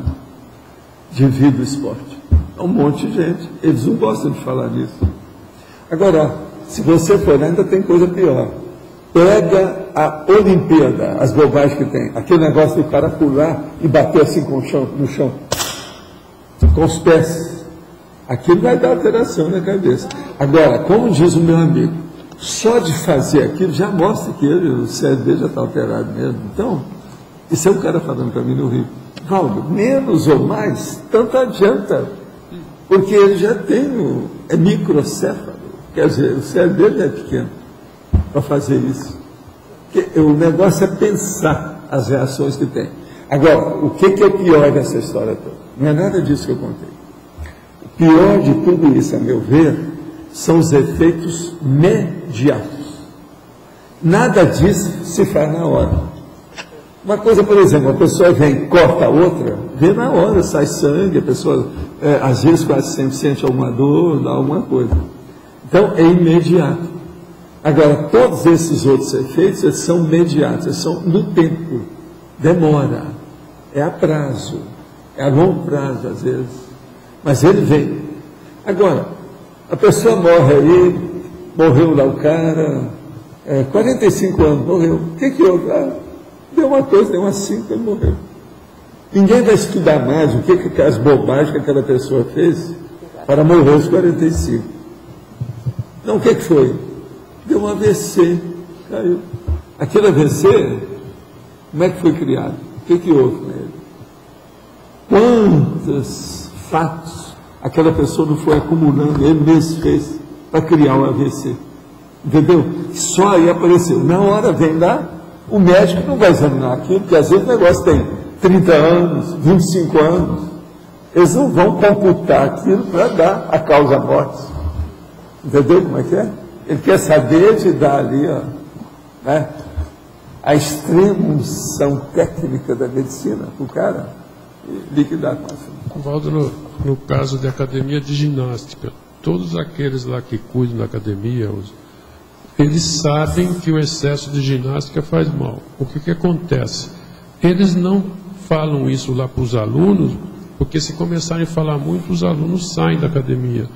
devido ao esporte? É um monte de gente. Eles não gostam de falar nisso. Agora, se você for, ainda tem coisa pior. Pega a Olimpíada, as bobagens que tem. Aquele negócio do cara pular e bater assim com o chão, no chão, com os pés. Aquilo vai dar alteração na cabeça. Agora, como diz o meu amigo, só de fazer aquilo já mostra que o cérebro dele já está alterado mesmo. Então, isso é o cara falando para mim no Rio. Valdo, menos ou mais, tanto adianta. Porque ele já tem é microcéfalo. Quer dizer, o cérebro dele é pequeno para fazer isso. Porque o negócio é pensar as reações que tem. Agora, o que é pior dessa história toda? Não é nada disso que eu contei. O pior de tudo isso, a meu ver, são os efeitos imediatos. Nada disso se faz na hora. Uma coisa, por exemplo, a pessoa vem, corta a outra, vê na hora, sai sangue, a pessoa às vezes quase sempre sente alguma dor, dá alguma coisa. Então, é imediato. Agora, todos esses outros efeitos, eles são imediatos, eles são no tempo. Demora, é a prazo, é a longo prazo, às vezes. Mas ele vem. Agora, a pessoa morre aí, morreu lá o cara, 45 anos, morreu. O que houve? Deu uma coisa, deu umas 5, ele morreu. Ninguém vai estudar mais o que as bobagens que aquela pessoa fez para morrer aos 45. Então, o que foi? Deu um AVC, caiu. Aquele AVC, como é que foi criado? O que houve com ele? Quantos fatos aquela pessoa não foi acumulando, ele mesmo fez, para criar o AVC? Entendeu? Só aí apareceu. Na hora vem lá, o médico não vai examinar aquilo, porque às vezes o negócio tem 30 anos, 25 anos. Eles não vão computar aquilo para dar a causa morte. Entendeu como é que é? Ele quer saber de dar ali, ó, né, a extrema unção técnica da medicina para o cara liquidar com isso. Valdo, no caso da academia de ginástica, todos aqueles lá que cuidam da academia, eles sabem que o excesso de ginástica faz mal. O que acontece? Eles não falam isso lá para os alunos, porque se começarem a falar muito, os alunos saem da academia.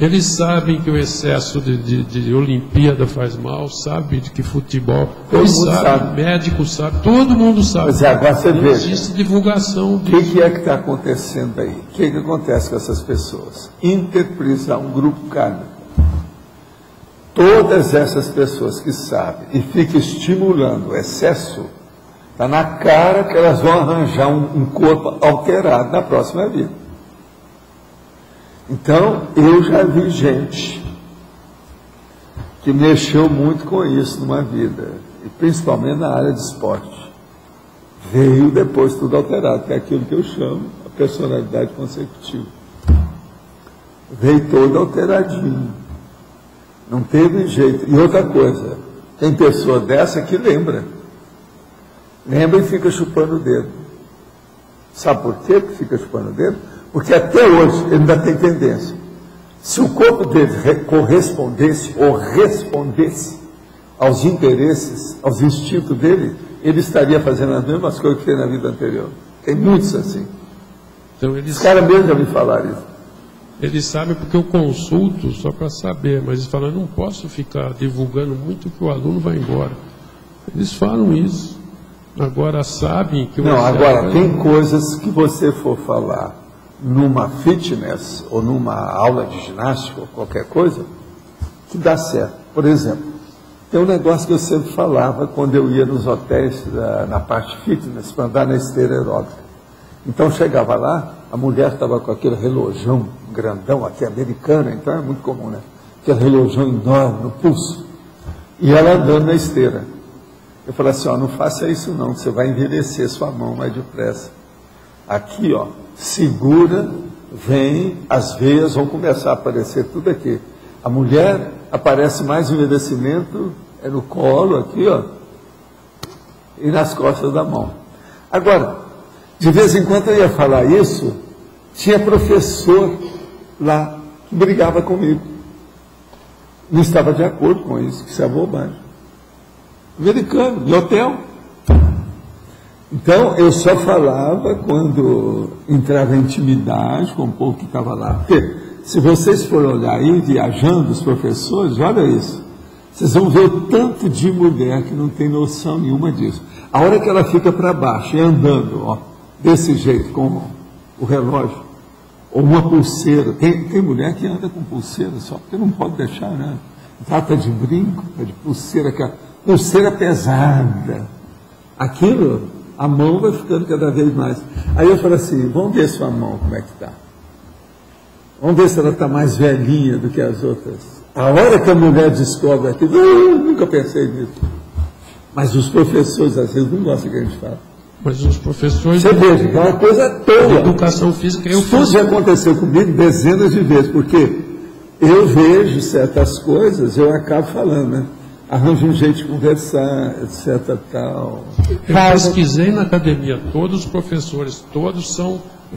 Eles sabem que o excesso de Olimpíada faz mal, sabe de que futebol, eles sabem, médico sabe, todo mundo sabe. Mas agora você não veja, existe divulgação. O que é que está acontecendo aí? O que acontece com essas pessoas? Interprisar um grupo kármico. Todas essas pessoas que sabem e ficam estimulando o excesso, está na cara que elas vão arranjar um corpo alterado na próxima vida. Então, eu já vi gente que mexeu muito com isso numa vida, e principalmente na área de esporte. Veio depois tudo alterado, que é aquilo que eu chamo a personalidade consecutiva. Veio todo alteradinho. Não teve jeito. E outra coisa, tem pessoa dessa que lembra. Lembra e fica chupando o dedo. Sabe por quê que fica chupando o dedo? Porque até hoje ele ainda tem tendência. Se o corpo dele correspondesse ou respondesse aos interesses, aos instintos dele, ele estaria fazendo as mesmas coisas que fez na vida anterior. Tem muitos assim. Então, os caras mesmo já me falaram isso. Eles sabem porque eu consulto só para saber, mas eles falam, eu não posso ficar divulgando muito que o aluno vai embora. Eles falam isso. Agora sabem que... Não, agora tem coisas que você for falar numa fitness ou numa aula de ginástica ou qualquer coisa, que dá certo. Por exemplo, tem um negócio que eu sempre falava quando eu ia nos hotéis na parte fitness para andar na esteira aeróbica. Então chegava lá, a mulher estava com aquele relojão grandão, aqui americana, então é muito comum, né? Aquele relojão enorme no pulso. E ela andando na esteira. Eu falei assim, ó, não faça isso não, você vai envelhecer sua mão mais depressa. Aqui, ó, segura, vem, as veias vão começar a aparecer tudo aqui. A mulher aparece mais envelhecimento, é no colo aqui, ó, e nas costas da mão. Agora, de vez em quando eu ia falar isso, tinha professor lá que brigava comigo. Não estava de acordo com isso, que isso é bobagem. Americano, de hotel. Então, eu só falava quando entrava em intimidade com o povo que estava lá. Porque, se vocês forem olhar aí, viajando, os professores, olha isso. Vocês vão ver o tanto de mulher que não tem noção nenhuma disso. A hora que ela fica para baixo e andando, ó, desse jeito, com o relógio, ou uma pulseira. Tem mulher que anda com pulseira só porque não pode deixar, né? Trata de brinco, de pulseira, que é pulseira pesada. Aquilo, a mão vai ficando cada vez mais. Aí eu falo assim, vamos ver sua mão como é que está. Vamos ver se ela está mais velhinha do que as outras. A hora que a mulher descobre aquilo, eu nunca pensei nisso. Mas os professores, às vezes, não gostam que a gente fale. Mas os professores... Você veja, que é uma coisa tola. Educação física... Isso já aconteceu comigo dezenas de vezes, porque eu vejo certas coisas, eu acabo falando, né? Arranjo um jeito de conversar, etc. Tal. Eu pesquisei na academia, todos os professores,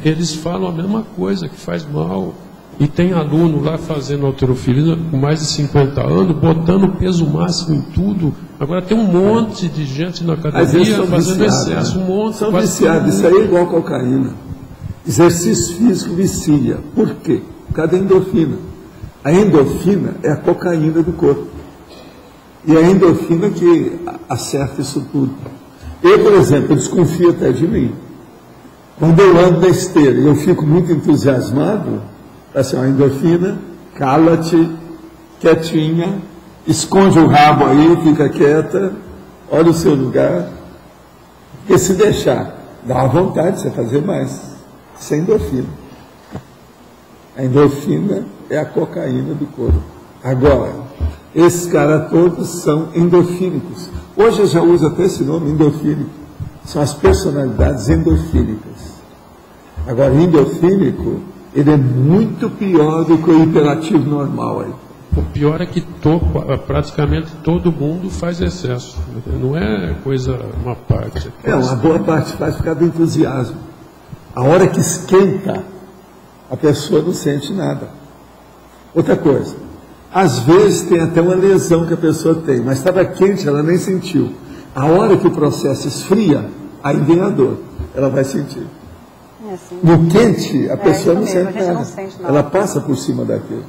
eles falam a mesma coisa, que faz mal. E tem aluno lá fazendo halterofilia com mais de 50 anos, botando peso máximo em tudo. Agora tem um monte de gente na academia fazendo excesso, um monte. São viciados, isso aí é igual cocaína. Exercício físico vicia. Por quê? Por causa da endorfina. A endorfina é a cocaína do corpo. E a endorfina que acerta isso tudo. Eu, por exemplo, desconfio até de mim. Quando eu ando na esteira e eu fico muito entusiasmado, assim, a endorfina, cala-te, quietinha, esconde o rabo aí, fica quieta, olha o seu lugar. Porque se deixar, dá uma vontade de você fazer mais. Isso é endorfina. A endorfina é a cocaína do corpo. Agora, esses caras todos são endorfínicos. Hoje eu já uso até esse nome, endorfínico. São as personalidades endorfínicas. Agora, endorfínico, ele é muito pior do que o hiperativo normal aí. O pior é que praticamente todo mundo faz excesso. Não é coisa, uma parte. Uma boa parte faz por causa do entusiasmo. A hora que esquenta, a pessoa não sente nada. Outra coisa, às vezes tem até uma lesão que a pessoa tem, mas estava quente, ela nem sentiu. A hora que o processo esfria, aí vem a dor, ela vai sentir. No quente, a pessoa não sente nada. Ela passa por cima daquilo.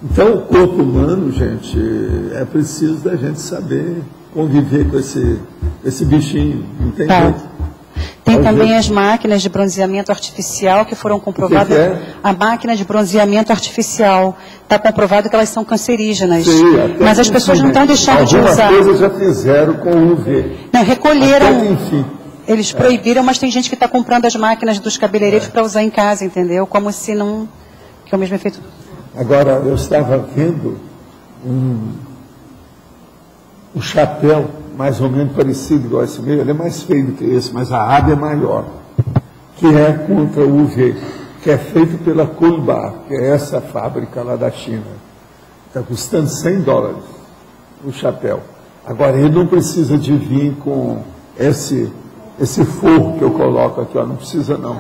Então, o corpo humano, gente, é preciso da gente saber conviver com esse bichinho. Não tem jeito. Tem também as máquinas de bronzeamento artificial que foram comprovadas. A máquina de bronzeamento artificial está comprovado que elas são cancerígenas. Sim, mas as pessoas não estão deixando de usar. Algumas coisas já fizeram com UV. Não, recolheram. Eles proibiram, mas tem gente que está comprando as máquinas dos cabeleireiros para usar em casa, entendeu? Como se não... que é o mesmo efeito. Agora, eu estava vendo um chapéu mais ou menos parecido igual esse meu, ele é mais feio do que esse, mas a aba é maior, que é contra o UV, que é feito pela Kulbar, que é essa fábrica lá da China. Está custando $100 o chapéu. Agora, ele não precisa de vir com esse forro que eu coloco aqui, ó, não precisa não.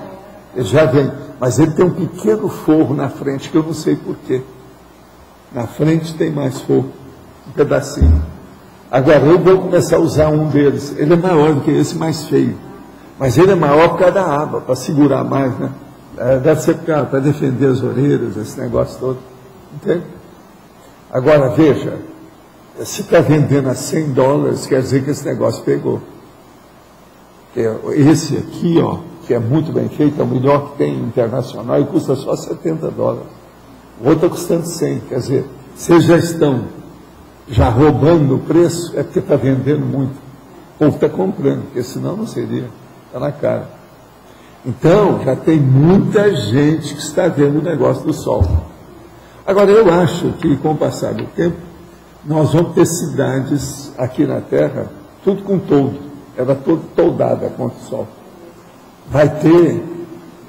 Ele já vem, mas ele tem um pequeno forro na frente, que eu não sei porquê. Na frente tem mais forro, um pedacinho. Agora, eu vou começar a usar um deles. Ele é maior do que esse, mais feio. Mas ele é maior por causa da aba, para segurar mais, né? Deve ser para defender as orelhas, esse negócio todo. Entende? Agora, veja, se está vendendo a $100, quer dizer que esse negócio pegou. Esse aqui, ó, que é muito bem feito, é o melhor que tem internacional e custa só $70. O outro está custando 100, quer dizer, vocês já estão roubando o preço, é porque está vendendo muito. O povo está comprando, porque senão não seria, está na cara. Então, já tem muita gente que está vendo o negócio do sol. Agora, eu acho que com o passar do tempo, nós vamos ter cidades aqui na Terra, tudo com toldo, ela toda toldada contra o sol. Vai ter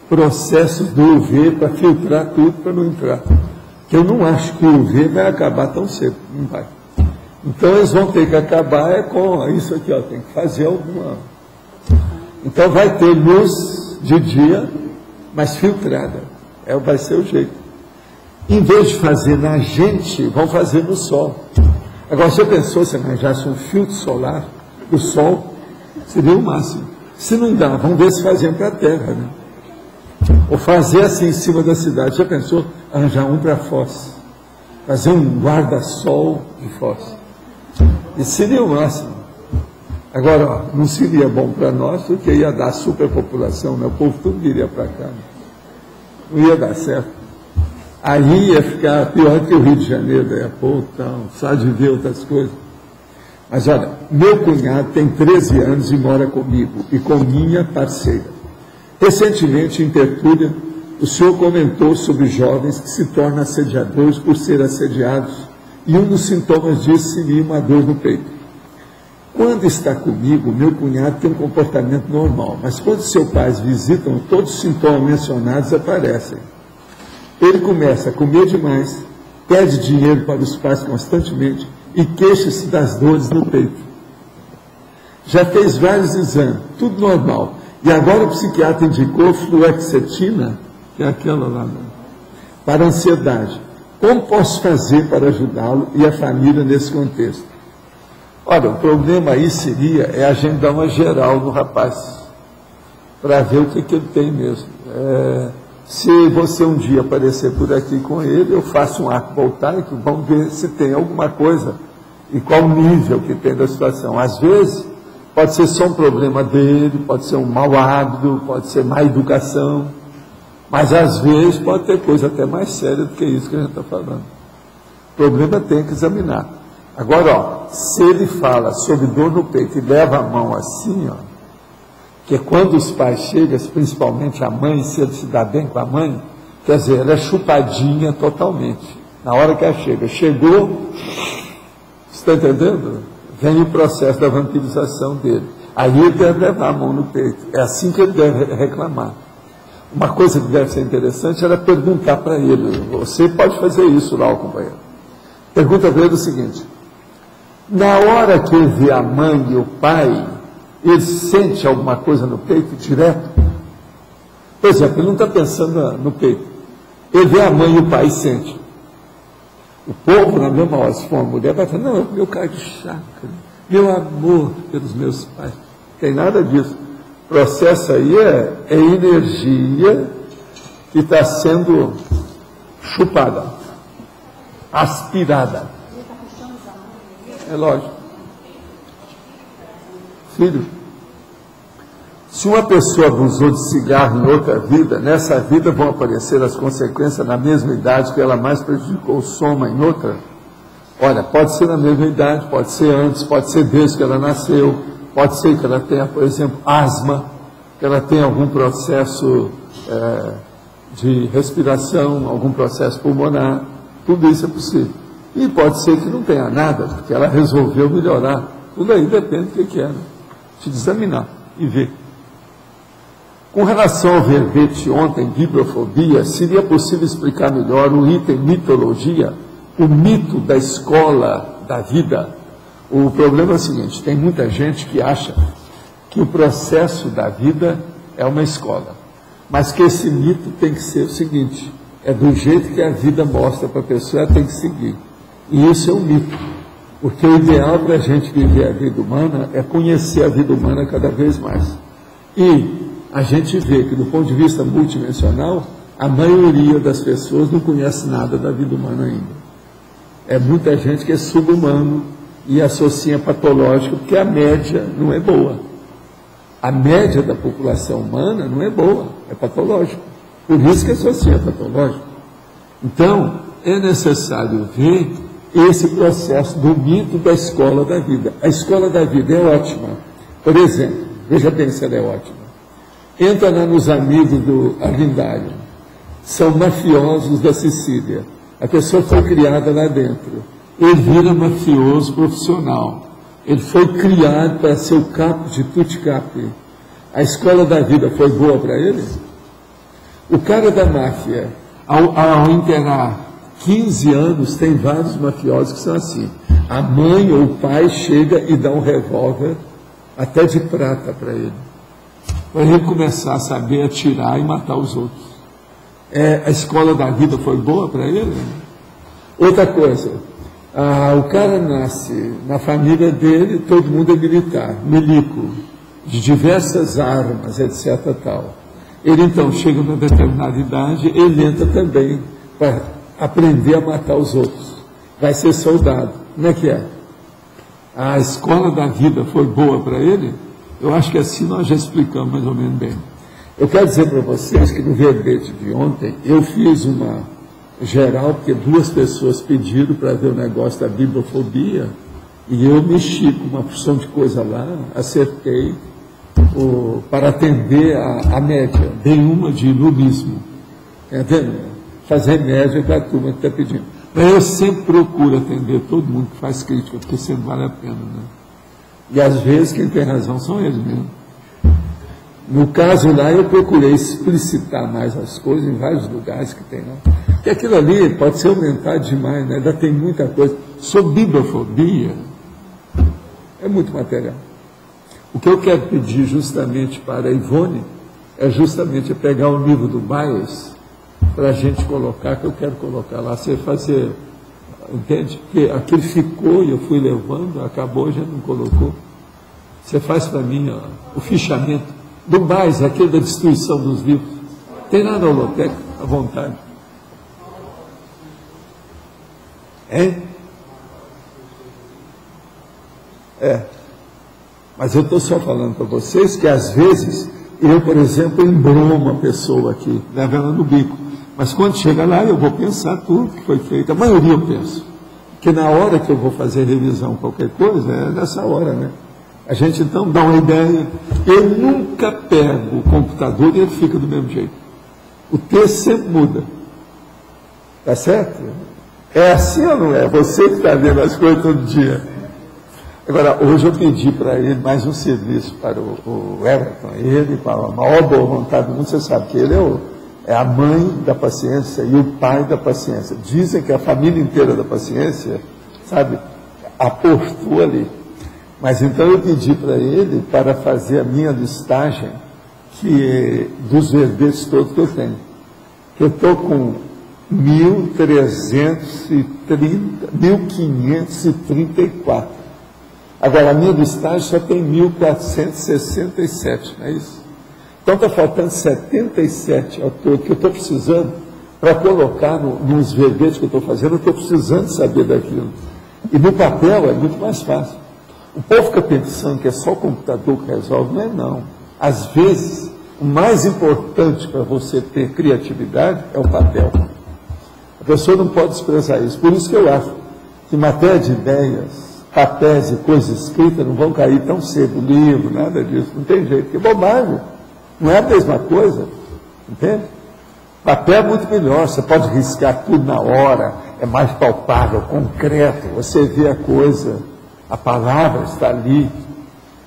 processos do UV para filtrar tudo para não entrar. Que eu não acho que o UV vai acabar tão cedo, não vai. Então eles vão ter que acabar com isso aqui, ó, tem que fazer alguma. Então vai ter luz de dia, mas filtrada. Vai ser o jeito. Em vez de fazer na gente, vão fazer no sol. Agora, você pensou se arranjasse um filtro solar do sol? Seria o máximo. Se não dá, vamos ver se faziam para a Terra, né? Ou fazer assim em cima da cidade. Já pensou arranjar um para Foz? Fazer um guarda-sol de Foz. Isso seria o máximo. Agora, ó, não seria bom para nós, porque ia dar superpopulação, né? O povo tudo viria para cá. Né? Não ia dar certo. Aí ia ficar pior que o Rio de Janeiro, ia pôr, só de ver outras coisas. Mas olha, meu cunhado tem 13 anos e mora comigo, e com minha parceira. Recentemente, em tertúlia, o senhor comentou sobre jovens que se tornam assediadores por ser assediados, e um dos sintomas disso seria uma dor no peito. Quando está comigo, meu cunhado tem um comportamento normal, mas quando seus pais visitam, todos os sintomas mencionados aparecem. Ele começa a comer demais, pede dinheiro para os pais constantemente e queixa-se das dores no peito. Já fez vários exames, tudo normal. E agora o psiquiatra indicou fluoxetina, que é aquela lá, né, para ansiedade. Como posso fazer para ajudá-lo e a família nesse contexto? Olha, o problema aí seria a gente dar uma geral no rapaz, para ver o que ele tem mesmo. Se você um dia aparecer por aqui com ele, eu faço um arco voltaico, vamos ver se tem alguma coisa e qual o nível que tem da situação. Às vezes, pode ser só um problema dele, pode ser um mau hábito, pode ser má educação, mas às vezes pode ter coisa até mais séria do que isso que a gente está falando. O problema tem que examinar. Agora, ó, se ele fala sobre dor no peito e leva a mão assim, ó, que é quando os pais chegam, principalmente a mãe, se ele se dá bem com a mãe, quer dizer, ela é chupadinha totalmente. Na hora que ela chega, chegou, está entendendo? Vem o processo da vampirização dele. Aí ele deve levar a mão no peito. É assim que ele deve reclamar. Uma coisa que deve ser interessante era perguntar para ele. Você pode fazer isso lá, companheiro. Pergunta para ele o seguinte: na hora que ele vê a mãe e o pai, ele sente alguma coisa no peito direto? Por exemplo, ele não está pensando no peito. Ele vê a mãe e o pai e sente. O povo, na mesma hora, se for uma mulher, vai falar: não, meu cargo de chakra, meu amor pelos meus pais. Não tem nada disso. O processo aí é energia que está sendo chupada, aspirada. É lógico. Filho, se uma pessoa abusou de cigarro em outra vida, nessa vida vão aparecer as consequências na mesma idade que ela mais prejudicou o soma em outra? Olha, pode ser na mesma idade, pode ser antes, pode ser desde que ela nasceu, pode ser que ela tenha, por exemplo, asma, que ela tenha algum processo de respiração, algum processo pulmonar, tudo isso é possível. E pode ser que não tenha nada, porque ela resolveu melhorar. Tudo aí depende do que é, né? De examinar e ver. Com relação ao verbete ontem, bibliofobia, seria possível explicar melhor o item mitologia, o mito da escola da vida? O problema é o seguinte: tem muita gente que acha que o processo da vida é uma escola, mas que esse mito tem que ser o seguinte: é do jeito que a vida mostra para a pessoa, ela tem que seguir. E isso é um mito. Porque o ideal para a gente viver a vida humana é conhecer a vida humana cada vez mais. E a gente vê que, do ponto de vista multidimensional, a maioria das pessoas não conhece nada da vida humana ainda. É muita gente que é subhumano e associa patológico, porque a média não é boa. A média da população humana não é boa, é patológico. Por isso que associa patológico. Então, é necessário ver esse processo do mito da escola da vida. A escola da vida é ótima. Por exemplo, veja bem se ela é ótima. Entra lá nos amigos do Arlindário. São mafiosos da Sicília. A pessoa foi criada lá dentro. Ele vira mafioso profissional. Ele foi criado para ser o capo de tutti capi. A escola da vida foi boa para ele? O cara da máfia, ao enterrar 15 anos, tem vários mafiosos que são assim. A mãe ou o pai chega e dá um revólver, até de prata, para ele. Para ele começar a saber atirar e matar os outros. A escola da vida foi boa para ele? Outra coisa, o cara nasce na família dele, todo mundo é militar, milico, de diversas armas, etc. Tal. Ele então chega numa determinada idade, ele entra também para aprender a matar os outros. Vai ser soldado. Como é que é? A escola da vida foi boa para ele? Eu acho que assim nós já explicamos mais ou menos bem. Eu quero dizer para vocês que no verbete de ontem, eu fiz uma geral, porque 2 pessoas pediram para ver o negócio da bibliofobia, e eu mexi com uma porção de coisa lá, acertei, para atender a média. Dei uma de ilumismo. Entendeu? Fazer média para a turma que está pedindo. Mas eu sempre procuro atender todo mundo que faz crítica, porque sempre vale a pena, né? E às vezes quem tem razão são eles mesmo. No caso lá, eu procurei explicitar mais as coisas em vários lugares que tem lá. Porque aquilo ali pode ser aumentado demais, né? Ainda tem muita coisa. Sobre bibliofobia, é muito material. O que eu quero pedir justamente para a Ivone é justamente pegar o livro do Baez para a gente colocar, que eu quero colocar lá, você fazer, entende? Porque aquele ficou e eu fui levando, acabou, já não colocou. Você faz para mim o fichamento do Baez, aquele da destruição dos livros. Tem lá na holoteca, à vontade. Hein? Mas eu estou só falando para vocês que às vezes eu, por exemplo, embromo uma pessoa aqui, levo ela no bico. Mas quando chega lá, eu vou pensar tudo que foi feito. A maioria eu penso. Porque na hora que eu vou fazer revisão, qualquer coisa, é nessa hora, né? A gente então dá uma ideia. Eu nunca pego o computador e ele fica do mesmo jeito. O texto sempre muda. Tá certo? É assim ou não é? Você que está vendo as coisas todo dia. Agora, hoje eu pedi para ele mais um serviço para o Everton. Ele, com a maior boa vontade do mundo, você sabe que ele é a mãe da paciência e o pai da paciência. Dizem que a família inteira da paciência, sabe, aportou ali. Mas então eu pedi para ele para fazer a minha listagem dos verbetes todos que eu tenho. Eu estou com 1.534. Agora, a minha listagem só tem 1.467, não é isso? Então está faltando 77 ao todo, que eu estou precisando para colocar nos verbetes que eu estou fazendo, eu estou precisando saber daquilo. E no papel é muito mais fácil. O povo fica pensando que é só o computador que resolve, não é não. Às vezes, o mais importante para você ter criatividade é o papel. A pessoa não pode desprezar isso. Por isso que eu acho que matéria de ideias, papéis e coisas escritas não vão cair tão cedo, livro, nada disso, não tem jeito, que é bobagem. Não é a mesma coisa, entende? Papel é muito melhor, você pode riscar tudo na hora, é mais palpável, concreto, você vê a coisa, a palavra está ali.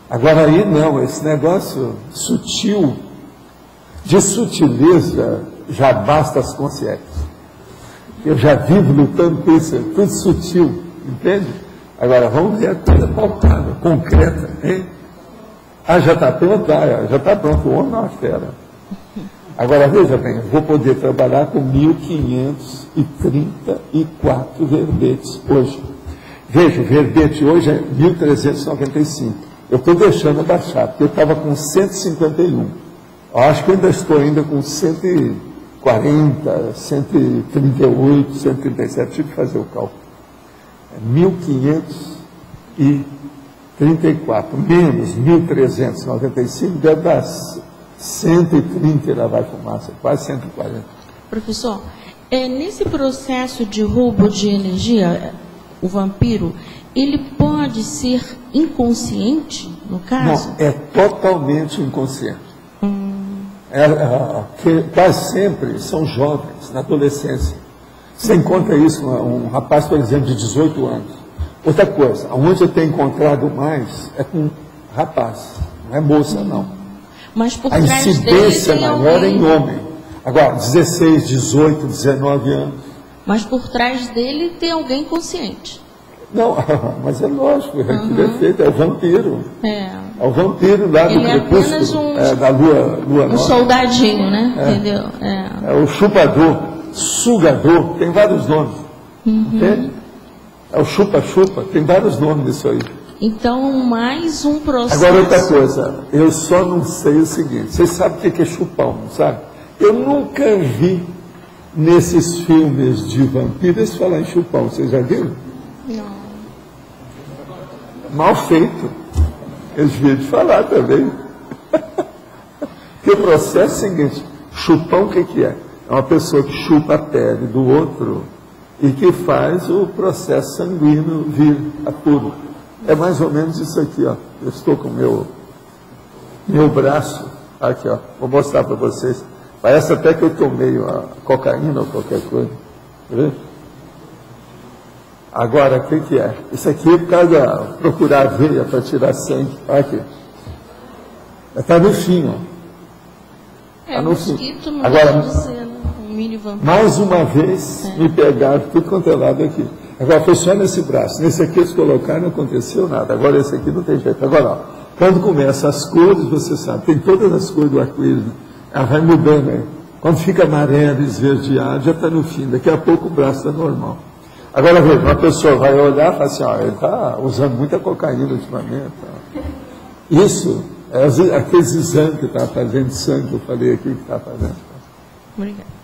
Agora aí não, esse negócio sutil, de sutileza, já basta as consciências. Eu já vivo lutando com isso, é tudo sutil, entende? Agora vamos ver a coisa palpável, concreta, hein? Já está pronto? Já está pronto, o homem é uma fera. Agora, veja bem, eu vou poder trabalhar com 1.534 verbetes hoje. Veja, o verbete hoje é 1.395. Eu estou deixando abaixar, porque eu estava com 151. Eu acho que eu ainda estou com 140, 138, 137, tive que fazer o cálculo. 1.534, menos 1.395, deve dar 130 lá vai fumaça, quase 140. Professor, nesse processo de roubo de energia, o vampiro, ele pode ser inconsciente, no caso? Não, é totalmente inconsciente. Quase sempre são jovens, na adolescência. Você encontra isso, um rapaz, por exemplo, de 18 anos. Outra coisa, onde eu tenho encontrado mais é com rapaz, não é moça, não. Mas por a incidência maior é em homem. Agora, 16, 18, 19 anos. Mas por trás dele tem alguém consciente. Não, mas é lógico, aquilo é feito, é o vampiro. É o vampiro lá do crepúsculo, da lua um soldadinho, né? Entendeu? É o chupador, sugador, tem vários nomes. Entende? É o chupa-chupa, tem vários nomes disso aí. Então, mais um processo. Agora, outra coisa, eu só não sei o seguinte, vocês sabem o que é chupão, não sabe? Eu nunca vi nesses filmes de vampiros falar em chupão, vocês já viram? Não. Mal feito. Eles deviam de falar também. Porque o processo é o seguinte, chupão o que é? É uma pessoa que chupa a pele do outro e que faz o processo sanguíneo vir a puro. É mais ou menos isso aqui, ó. Eu estou com o meu braço, aqui, ó. Vou mostrar para vocês. Parece até que eu tomei uma cocaína ou qualquer coisa. Tá vendo? Agora, o que é? Isso aqui é por causa da procurar a veia para tirar sangue. Olha aqui. Está no fim, ó. Está no fim. Agora, mais uma vez, me pegaram tudo quanto é lado aqui. Agora, foi só nesse braço. Nesse aqui eles colocaram, não aconteceu nada. Agora, esse aqui não tem jeito. Agora, ó, quando começa as cores, você sabe, tem todas as cores do arco-íris. Ela vai mudando aí. Quando fica amarelo, esverdeado, já está no fim. Daqui a pouco o braço está normal. Agora, veja, uma pessoa vai olhar e fala assim, ó, ele está usando muita cocaína ultimamente. Ó. Isso, aqueles exames que está fazendo, sangue que eu falei aqui que está fazendo. Obrigada.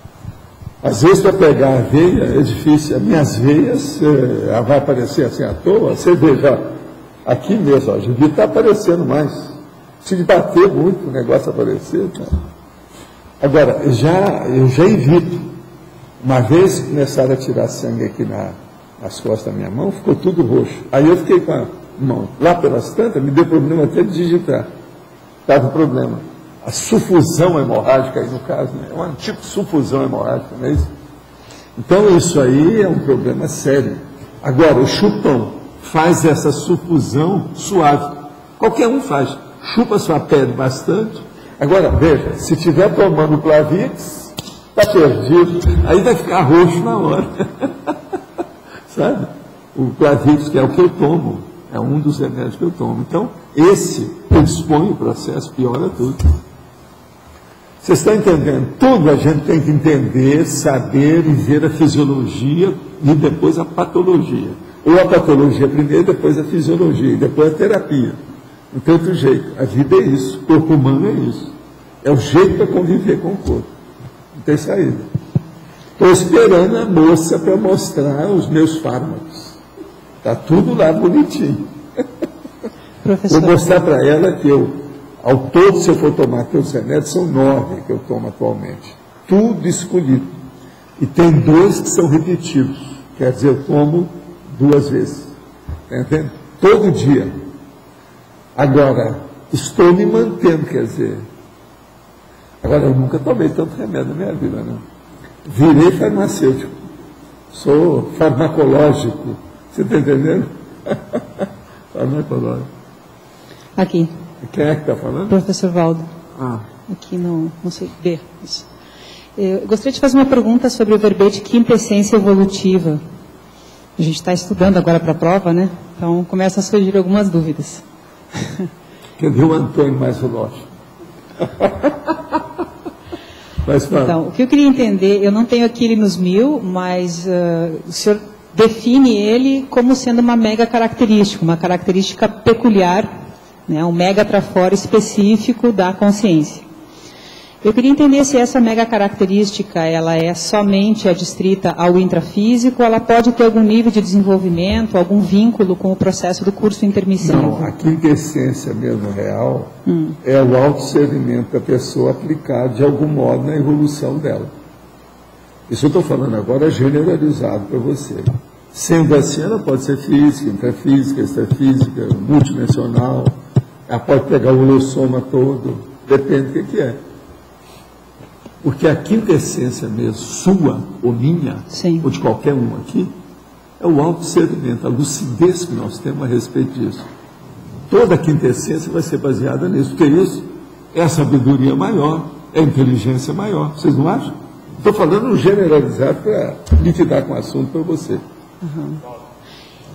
Às vezes, para pegar a veia, é difícil. As minhas veias, ela vai aparecer assim à toa. Você veja, ó, aqui mesmo, ó, devia estar aparecendo mais. Se bater muito, o negócio aparecer. Tá? Agora, eu já evito. Uma vez começaram a tirar sangue aqui nas costas da minha mão, ficou tudo roxo. Aí eu fiquei com a mão lá pelas tantas, me deu problema até de digitar. Estava o problema. A sufusão hemorrágica aí no caso, né? É um tipo de sufusão hemorrágica, não é isso? Então isso aí é um problema sério. Agora, o chupão faz essa sufusão suave. Qualquer um faz. Chupa sua pele bastante. Agora, veja, se estiver tomando Plavix, está perdido. Aí vai ficar roxo na hora. Sabe? O Plavix, que é o que eu tomo, é um dos remédios que eu tomo. Então, esse predispõe o processo, piora tudo. Vocês estão entendendo? Tudo a gente tem que entender, saber e ver a fisiologia e depois a patologia. Ou a patologia primeiro, depois a fisiologia, e depois a terapia. Não tem outro jeito. A vida é isso. O corpo humano é isso. É o jeito para conviver com o corpo. Não tem saída. Estou esperando a moça para mostrar os meus fármacos. Está tudo lá bonitinho. Vou mostrar para ela que ao todo, se eu for tomar todos os remédios, são 9 que eu tomo atualmente. Tudo escolhido. E tem 2 que são repetidos. Quer dizer, eu tomo 2 vezes. Está entendendo? Todo dia. Agora, estou me mantendo, quer dizer. Agora, eu nunca tomei tanto remédio na minha vida, não. Virei farmacêutico. Sou farmacológico. Você está entendendo? Farmacológico. Aqui. Quem é que está falando? Professor Valdo. Aqui não sei ver. Eu gostaria de fazer uma pergunta sobre o verbete quinta essência evolutiva. A gente está estudando agora para a prova, né? Então começam a surgir algumas dúvidas. Cadê o Antônio mais veloz? Então, o que eu queria entender, eu não tenho aqui ele nos 1000, mas o senhor define ele como sendo uma mega característica, uma característica peculiar, né, um mega trafora específico da consciência. Eu queria entender se essa mega característica ela é somente adstrita ao intrafísico, ou ela pode ter algum nível de desenvolvimento, algum vínculo com o processo do curso intermissivo. Não, a quinta essência mesmo real é o autodiscernimento da pessoa aplicado de algum modo na evolução dela. Isso eu estou falando agora generalizado para você. Sendo assim, ela pode ser física, intrafísica, extrafísica, multidimensional, ela pode pegar o holossoma todo, depende do que é. Porque a quinta essência mesmo, sua ou minha, Sim. ou de qualquer um aqui, é o autodiscernimento, a lucidez que nós temos a respeito disso. Toda a quinta essência vai ser baseada nisso, porque isso é a sabedoria maior, é a inteligência maior. Vocês não acham? Estou falando generalizado para liquidar com o assunto para você.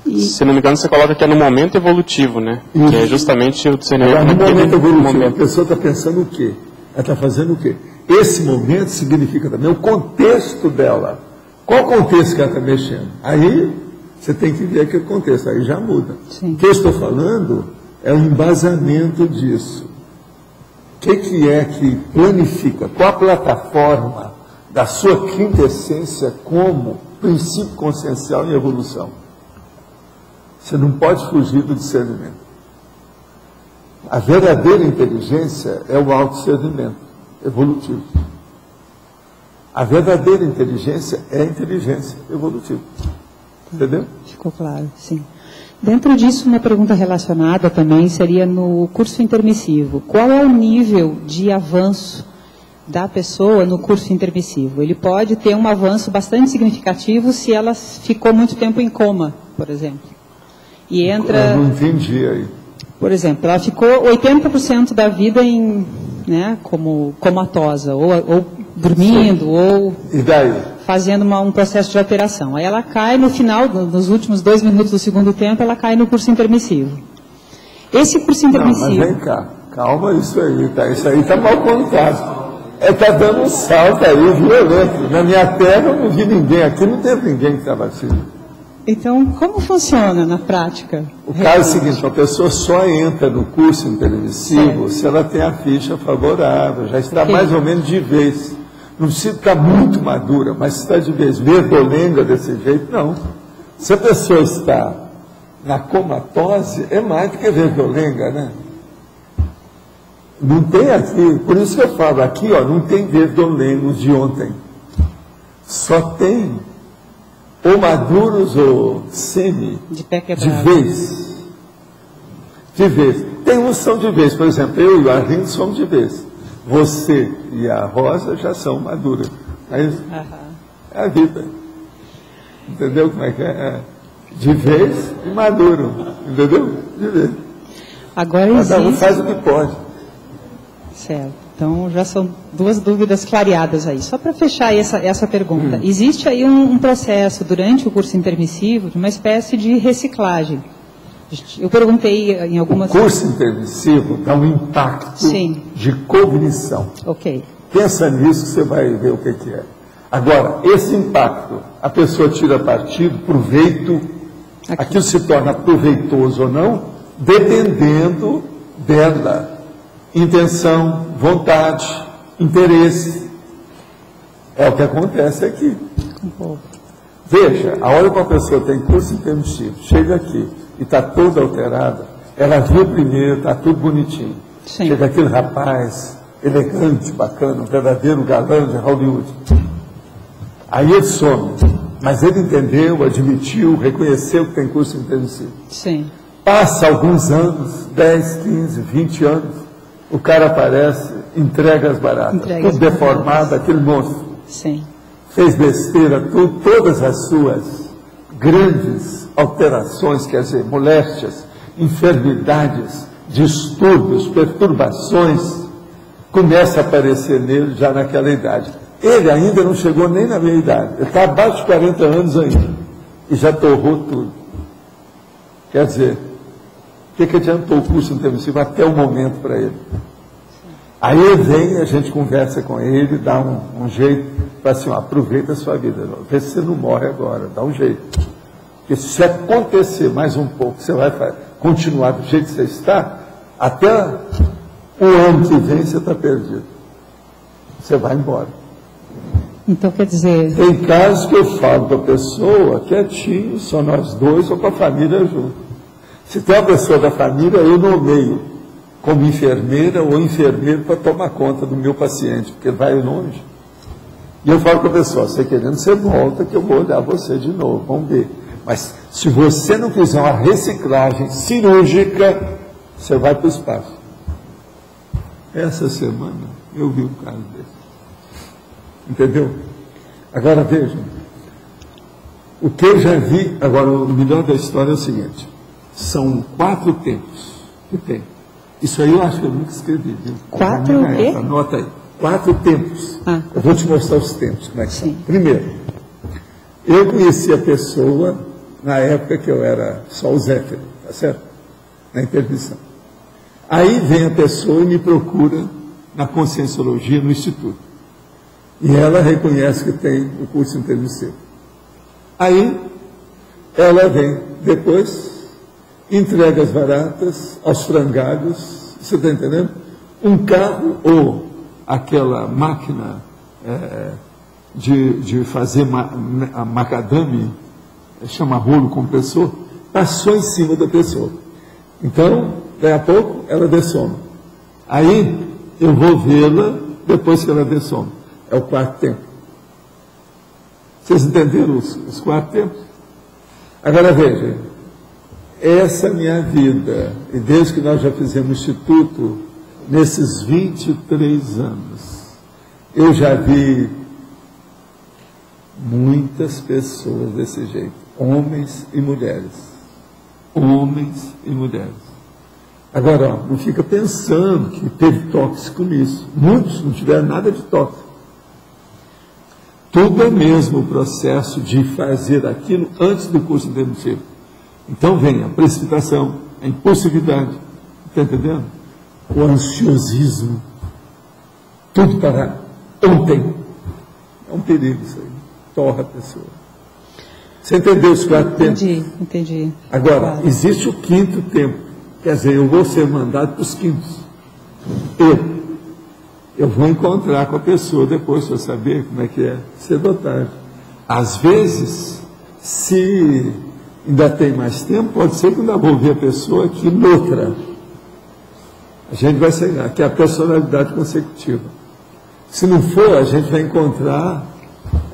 Se não me engano, você coloca que é no momento evolutivo, né? Isso. Que é justamente o discernimento. Agora, no momento evolutivo, a pessoa está pensando o quê? Ela está fazendo o quê? Esse momento significa também o contexto dela. Qual contexto que ela está mexendo? Aí você tem que ver aquele contexto, aí já muda. Sim. O que eu estou falando é o embasamento disso. O que é que planifica? Qual a plataforma da sua quintessência como princípio consciencial em evolução? Você não pode fugir do discernimento. A verdadeira inteligência é o autodiscernimento evolutivo. A verdadeira inteligência é a inteligência evolutiva. Entendeu? Ficou claro, sim. Dentro disso, uma pergunta relacionada também seria no curso intermissivo. Qual é o nível de avanço da pessoa no curso intermissivo? Ele pode ter um avanço bastante significativo se ela ficou muito tempo em coma, por exemplo. E entra... Eu não entendi aí. Por exemplo, ela ficou 80% da vida em, né, como comatosa, ou dormindo, ou e daí? Fazendo um processo de alteração. Aí ela cai no final, nos últimos 2 minutos do segundo tempo, ela cai no curso intermissivo. Esse curso intermissivo... Não, mas vem cá, calma isso aí, tá? Isso aí está mal contado. Está dando um salto aí violento. Na minha terra eu não vi ninguém, aqui não teve ninguém que estava assim. Então, como funciona na prática? O caso é o seguinte, a pessoa só entra no curso intermissivo se ela tem a ficha favorável, já está mais ou menos de vez. Não precisa ficar muito madura, mas se está de vez, verdolenga desse jeito, não. Se a pessoa está na comatose, é mais do que verdolenga, né? Não tem aqui, por isso que eu falo, aqui ó, não tem verdolengos de ontem. Só tem ou maduros ou semi, de vez. De vez. Tem uns que são de vez, por exemplo, eu e o Arlindo somos de vez. Você e a Rosa já são maduras. Mas é a vida. Entendeu como é que é? De vez e maduro. Entendeu? De vez. Agora cada um faz o que pode. Certo. Então, já são 2 dúvidas clareadas aí. Só para fechar essa pergunta. Existe aí um processo, durante o curso intermissivo, de uma espécie de reciclagem. Eu perguntei em algumas... O curso intermissivo dá um impacto de cognição. Ok. Pensa nisso que você vai ver o que é. Agora, esse impacto, a pessoa tira partido, proveito, aquilo se torna proveitoso ou não, dependendo dela. Intenção, vontade, interesse. É o que acontece aqui. Veja, a hora que uma pessoa tem curso intermissivo, chega aqui e está toda alterada, ela viu primeiro, está tudo bonitinho. Sim. Chega aquele rapaz elegante, bacana, um verdadeiro galã de Hollywood. Aí ele some, mas ele entendeu, admitiu, reconheceu que tem curso intermissivo. Sim. Passa alguns anos, 10, 15, 20 anos, o cara aparece, entrega as baratas, tudo deformado, aquele monstro. Sim. Fez besteira, todas as suas grandes alterações, quer dizer, moléstias, enfermidades, distúrbios, perturbações, começa a aparecer nele já naquela idade. Ele ainda não chegou nem na minha idade, ele está abaixo de 40 anos ainda, e já torrou tudo. Quer dizer, o que adiantou o curso intermissivo até o momento para ele? Aí ele vem, a gente conversa com ele, dá um jeito, fala assim, ó, aproveita a sua vida, vê se você não morre agora, dá um jeito. Porque se acontecer mais um pouco, você vai continuar do jeito que você está, até o ano que vem você está perdido. Você vai embora. Então, quer dizer... Tem casos que eu falo para a pessoa, quietinho, só nós dois ou com a família junto. Se tem uma pessoa da família, eu nomeio como enfermeira ou enfermeiro para tomar conta do meu paciente, porque vai longe. E eu falo para a pessoa, você querendo, você volta que eu vou olhar você de novo, vamos ver. Mas se você não fizer uma reciclagem cirúrgica, você vai para o espaço. Essa semana eu vi um caso desse. Entendeu? Agora vejam, o que eu já vi, agora o melhor da história é o seguinte, são 4 tempos que tem. Isso aí eu acho que eu nunca escrevi, viu? 4 o quê? Anota aí. 4 tempos. Eu vou te mostrar os tempos, como é que são. Primeiro, eu conheci a pessoa na época que eu era só o Zéfiro, tá certo? Na intermissão. Aí vem a pessoa e me procura na Conscienciologia, no Instituto. E ela reconhece que tem o curso intermissivo. Aí, ela vem depois, entrega as baratas aos frangalhos, você está entendendo? Um carro ou aquela máquina de fazer macadame, chama rolo compressor, passou em cima da pessoa. Então, daí a pouco, ela dessoma. Aí, eu vou vê-la depois que ela dessoma. É o quarto tempo. Vocês entenderam os quatro tempos? Agora veja, essa minha vida, e desde que nós já fizemos o Instituto, nesses 23 anos, eu já vi muitas pessoas desse jeito, homens e mulheres. Homens e mulheres. Agora, ó, não fica pensando que teve tóxico nisso. Muitos não tiveram nada de tóxico. Tudo é mesmo o processo de fazer aquilo antes do curso intermissivo. Então vem a precipitação, a impulsividade, está entendendo? O ansiosismo, tudo para ontem. É um perigo isso aí, torra a pessoa. Você entendeu os quatro tempos? Entendi. Agora, existe o quinto tempo, quer dizer, eu vou ser mandado para os quintos. Eu vou encontrar com a pessoa depois para saber como é que é cedo ou tarde. Às vezes, se ainda tem mais tempo, pode ser que ainda vou ver a pessoa aqui noutra. A gente vai sair lá, que é a personalidade consecutiva. Se não for, a gente vai encontrar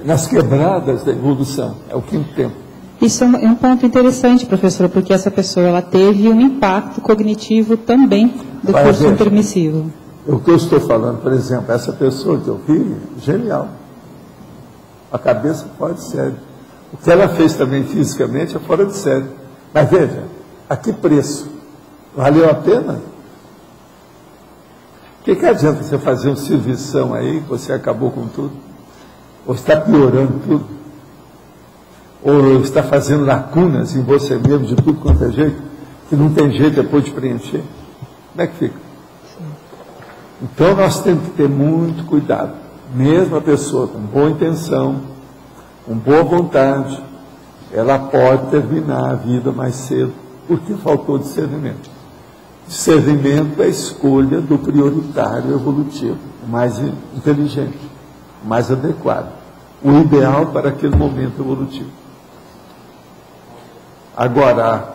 nas quebradas da evolução. É o quinto tempo. Isso é um ponto interessante, professora, porque essa pessoa ela teve um impacto cognitivo também do curso intermissivo. O que eu estou falando, por exemplo, essa pessoa que eu vi, genial. A cabeça fora de série. O que ela fez também fisicamente é fora de série. Mas veja, a que preço? Valeu a pena? O que adianta você fazer um servição aí, que você acabou com tudo? Ou está piorando tudo? Ou está fazendo lacunas em você mesmo, de tudo quanto é jeito, que não tem jeito depois de preencher? Como é que fica? Então nós temos que ter muito cuidado. Mesmo a pessoa com boa intenção, com boa vontade, ela pode terminar a vida mais cedo, porque faltou discernimento. Discernimento é a escolha do prioritário evolutivo, o mais inteligente, o mais adequado, o ideal para aquele momento evolutivo. Agora,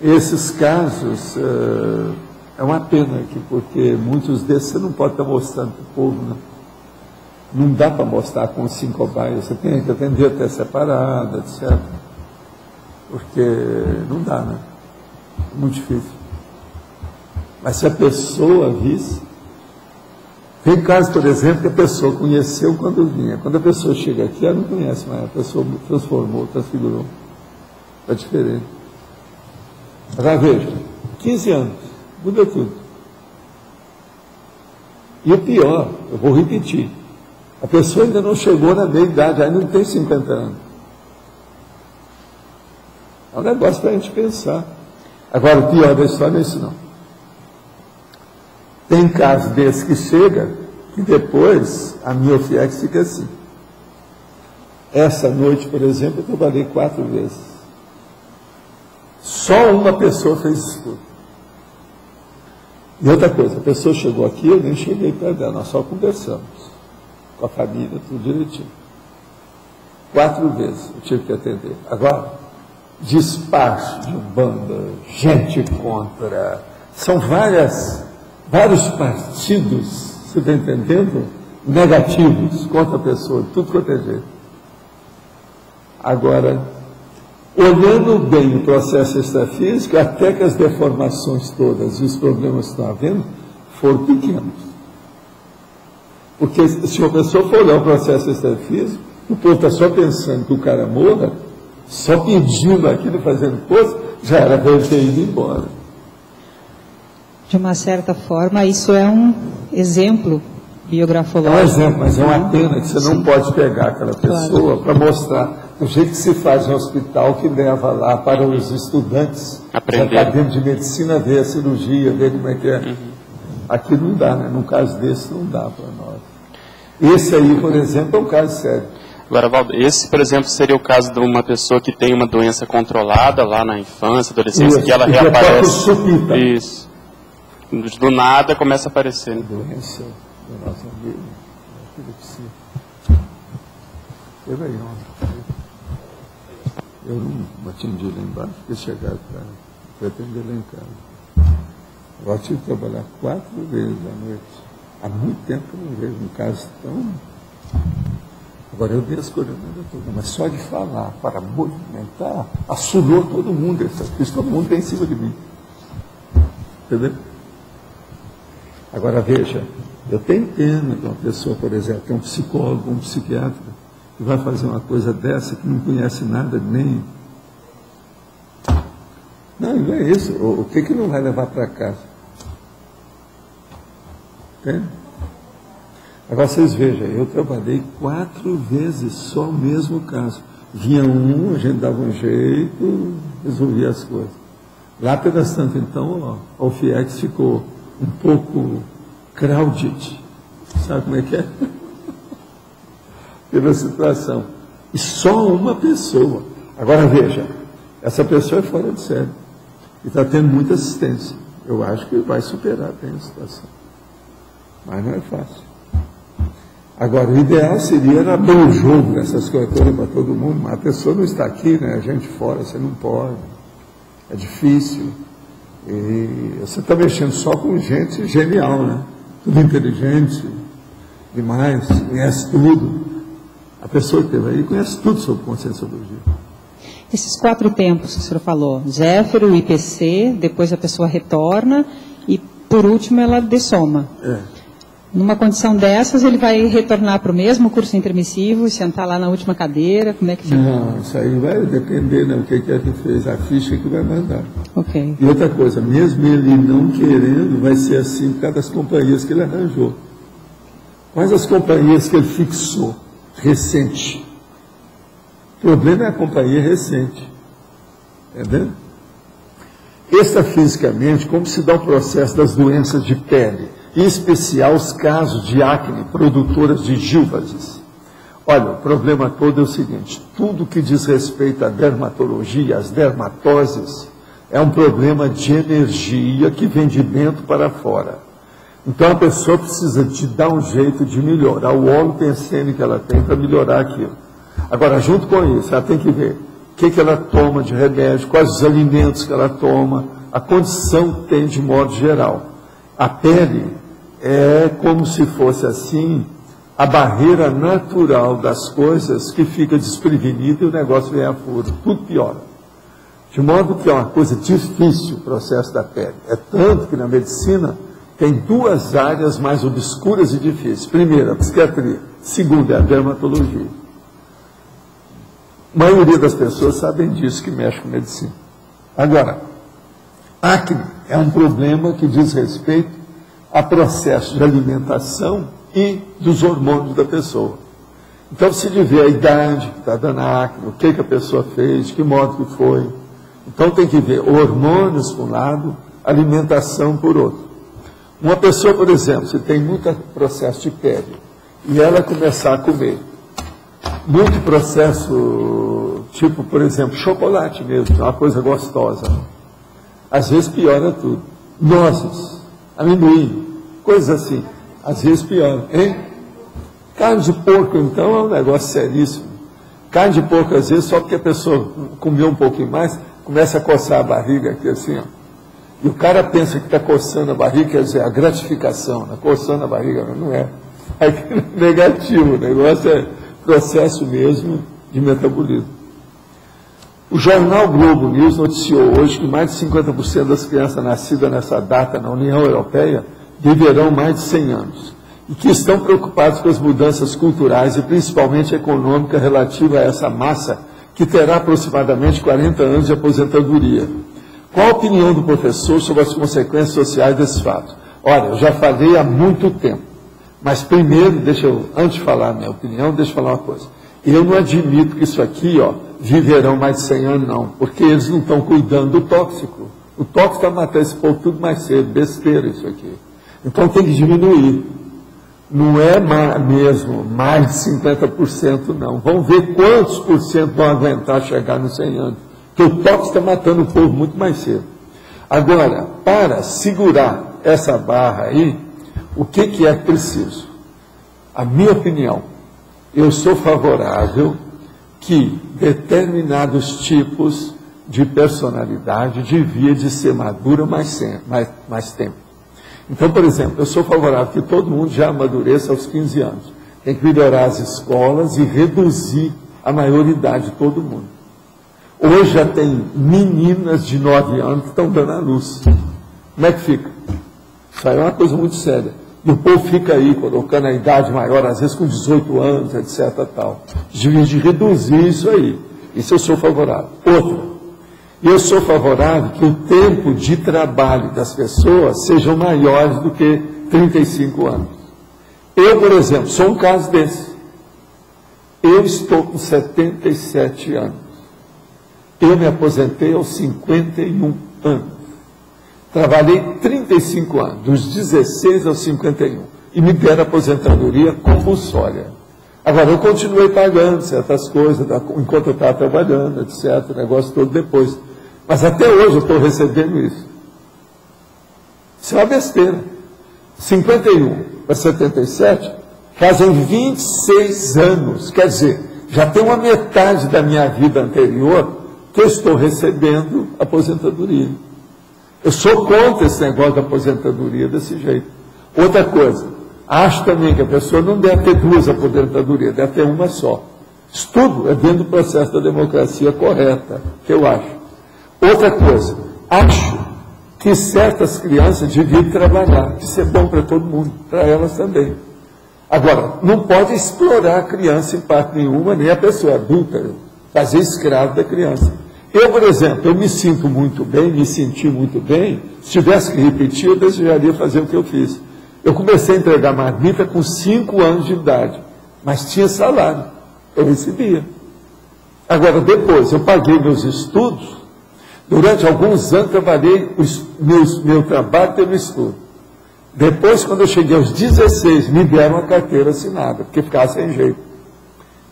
esses casos, é uma pena aqui, porque muitos desses você não pode estar mostrando para o povo, né? Não dá para mostrar com 5 cobaias, você tem que atender até separada, etc. Porque não dá, né? É muito difícil. Mas se a pessoa visse, tem casos, por exemplo, que a pessoa conheceu quando vinha. Quando a pessoa chega aqui, ela não conhece mais, a pessoa transformou, transfigurou. É diferente. Agora veja, 15 anos, muda tudo. E o pior, eu vou repetir, a pessoa ainda não chegou na meia idade, ainda não tem 50 anos. É um negócio para a gente pensar. Agora, o pior da história é isso não. Tem casos desses que chega, e depois a miofiex fica assim. Essa noite, por exemplo, eu trabalhei 4 vezes. Só uma pessoa fez isso tudo. E outra coisa, a pessoa chegou aqui, eu nem cheguei perto dela, nós só conversamos. Com a família, tudo direitinho. 4 vezes eu tive que atender. Agora, despacho de banda, gente contra, são vários partidos, você está entendendo? Negativos contra a pessoa, tudo quanto é jeito. Agora, olhando bem o processo extrafísico, até que as deformações todas e os problemas que estão havendo foram pequenos. Porque se uma pessoa for olhar o processo extrafísico, o povo está só pensando que o cara morra, só pedindo aquilo, fazendo coisa, já era para ele ter ido embora. De uma certa forma, isso é um exemplo biografológico. É um exemplo, mas é uma pena que você não pode pegar aquela pessoa para mostrar do jeito que se faz no hospital, que leva lá para os estudantes acadêmicos de medicina ver a cirurgia, ver como é que é. Aqui não dá, né? Num caso desse não dá para nós. Esse aí, por exemplo, é um caso sério. Agora, Valdo, esse, por exemplo, seria o caso de uma pessoa que tem uma doença controlada lá na infância, adolescência, que ela reaparece. Isso. Do nada começa a aparecer. Né? Doença do nosso amigo. Teve aí ontem. Eu não atendi lá embaixo, porque chegaram para atender lá em casa. Eu tive que trabalhar 4 vezes à noite. Há muito tempo que eu não vejo um caso tão... Agora eu dei as coisas todas, mas só de falar para movimentar, assolou todo mundo. Todo mundo tem em cima de mim. Entendeu? Agora veja, eu tenho pena que uma pessoa, por exemplo, que é um psicólogo, um psiquiatra, que vai fazer uma coisa dessa, que não conhece nada nem... Não é isso. O que não vai levar para casa? Entende? Agora vocês vejam, eu trabalhei 4 vezes só o mesmo caso. Vinha a gente dava um jeito, resolvia as coisas. Lá pelas tantas, então, ó, o FIEX ficou um pouco crowded. Sabe como é que é? Teve a situação. E só uma pessoa. Agora veja, essa pessoa é fora de série. E está tendo muita assistência. Eu acho que vai superar bem a situação. Mas não é fácil. Agora, o ideal seria abrir o jogo dessas coisas todas para todo mundo, mas a pessoa não está aqui, né? A gente fora, você não pode. É difícil. E você está mexendo só com gente genial, né? Tudo inteligente, demais, conhece tudo. A pessoa que esteve aí conhece tudo sobre conscienciologia. Esses 4 tempos que o senhor falou, Zéfiro, IPC, depois a pessoa retorna e, por último, ela dessoma. Numa condição dessas, ele vai retornar para o mesmo curso intermissivo e sentar lá na última cadeira? Como é que fica? Não, isso aí vai depender, né? O que é que fez, a ficha que vai mandar. Ok. E outra coisa, mesmo ele não querendo, vai ser assim por causa das companhias que ele arranjou. Quais as companhias que ele fixou? Recente. O problema é a companhia recente. Entendeu? Extrafisicamente, como se dá o processo das doenças de pele, em especial os casos de acne produtoras de gilvases. Olha, o problema todo é o seguinte, tudo que diz respeito à dermatologia, às dermatoses, é um problema de energia que vem de dentro para fora. Então a pessoa precisa de dar um jeito de melhorar o óleo pensene que ela tem para melhorar aquilo. Agora, junto com isso, ela tem que ver o que ela toma de remédio, quais os alimentos que ela toma, a condição que tem de modo geral. A pele é como se fosse assim, a barreira natural das coisas que fica desprevenida e o negócio vem a furo, tudo piora. De modo que é uma coisa difícil o processo da pele. É tanto que na medicina tem 2 áreas mais obscuras e difíceis. Primeiro, a psiquiatria. Segundo, é a dermatologia. A maioria das pessoas sabem disso que mexe com medicina. Agora, acne é um problema que diz respeito a processo de alimentação e dos hormônios da pessoa. Então, se vê a idade que está dando acne, o que a pessoa fez, de que modo que foi. Então, tem que ver hormônios por um lado, alimentação por outro. Uma pessoa, por exemplo, se tem muito processo de pele, e ela começar a comer muito processo, tipo, por exemplo, chocolate mesmo, que é uma coisa gostosa, às vezes piora tudo. Nozes, amendoim, coisas assim, às vezes piora, hein? Carne de porco, então, é um negócio seríssimo. Carne de porco, às vezes, só porque a pessoa comeu um pouquinho mais, começa a coçar a barriga aqui assim, ó. E o cara pensa que está coçando a barriga, quer dizer, a gratificação, está coçando a barriga, mas não é. É negativo, o negócio é processo mesmo de metabolismo. O jornal Globo News noticiou hoje que mais de 50% das crianças nascidas nessa data na União Europeia viverão mais de 100 anos. E que estão preocupados com as mudanças culturais e principalmente econômicas relativas a essa massa que terá aproximadamente 40 anos de aposentadoria. Qual a opinião do professor sobre as consequências sociais desse fato? Olha, eu já falei há muito tempo, mas primeiro, antes de falar a minha opinião, deixa eu falar uma coisa. Eu não admito que isso aqui, viverão mais de 100 anos, não, porque eles não estão cuidando do tóxico. O tóxico vai matar esse povo tudo mais cedo, besteira isso aqui. Então tem que diminuir. Não é mesmo mais de 50%, não. Vamos ver quantos por cento vão aguentar chegar nos 100 anos. Porque o tóxico está matando o povo muito mais cedo. Agora, para segurar essa barra aí, o que é preciso? A minha opinião, eu sou favorável que determinados tipos de personalidade devia de ser madura mais tempo. Então, por exemplo, eu sou favorável que todo mundo já amadureça aos 15 anos. Tem que melhorar as escolas e reduzir a maioridade de todo mundo. Hoje já tem meninas de 9 anos que estão dando à luz. Como é que fica? Isso aí é uma coisa muito séria. E o povo fica aí, colocando a idade maior, às vezes com 18 anos, etc. Tal. Devia de reduzir isso aí. Isso eu sou favorável. Outro. Eu sou favorável que o tempo de trabalho das pessoas sejam maiores do que 35 anos. Eu, por exemplo, sou um caso desse. Eu estou com 77 anos. Eu me aposentei aos 51 anos. Trabalhei 35 anos, dos 16 aos 51. E me deram aposentadoria compulsória. Agora, eu continuei pagando certas coisas, enquanto eu estava trabalhando, etc. O negócio todo depois. Mas até hoje eu estou recebendo isso. Isso é uma besteira. 51 para 77 fazem 26 anos. Quer dizer, já tem uma metade da minha vida anterior que eu estou recebendo aposentadoria. Eu sou contra esse negócio da aposentadoria desse jeito. Outra coisa, acho também que a pessoa não deve ter duas aposentadorias, deve ter uma só. Isso tudo é dentro do processo da democracia correta, que eu acho. Outra coisa, acho que certas crianças deviam trabalhar, isso é bom para todo mundo, para elas também. Agora, não pode explorar a criança em parte nenhuma, nem a pessoa adulta, fazer escravo da criança. Eu, por exemplo, eu me sinto muito bem, me senti muito bem, se tivesse que repetir, eu desejaria fazer o que eu fiz. Eu comecei a entregar marmita com 5 anos de idade, mas tinha salário, eu recebia. Agora, depois, eu paguei meus estudos. Durante alguns anos trabalhei meu trabalho pelo estudo. Depois, quando eu cheguei aos 16, me deram a carteira assinada, porque ficava sem jeito.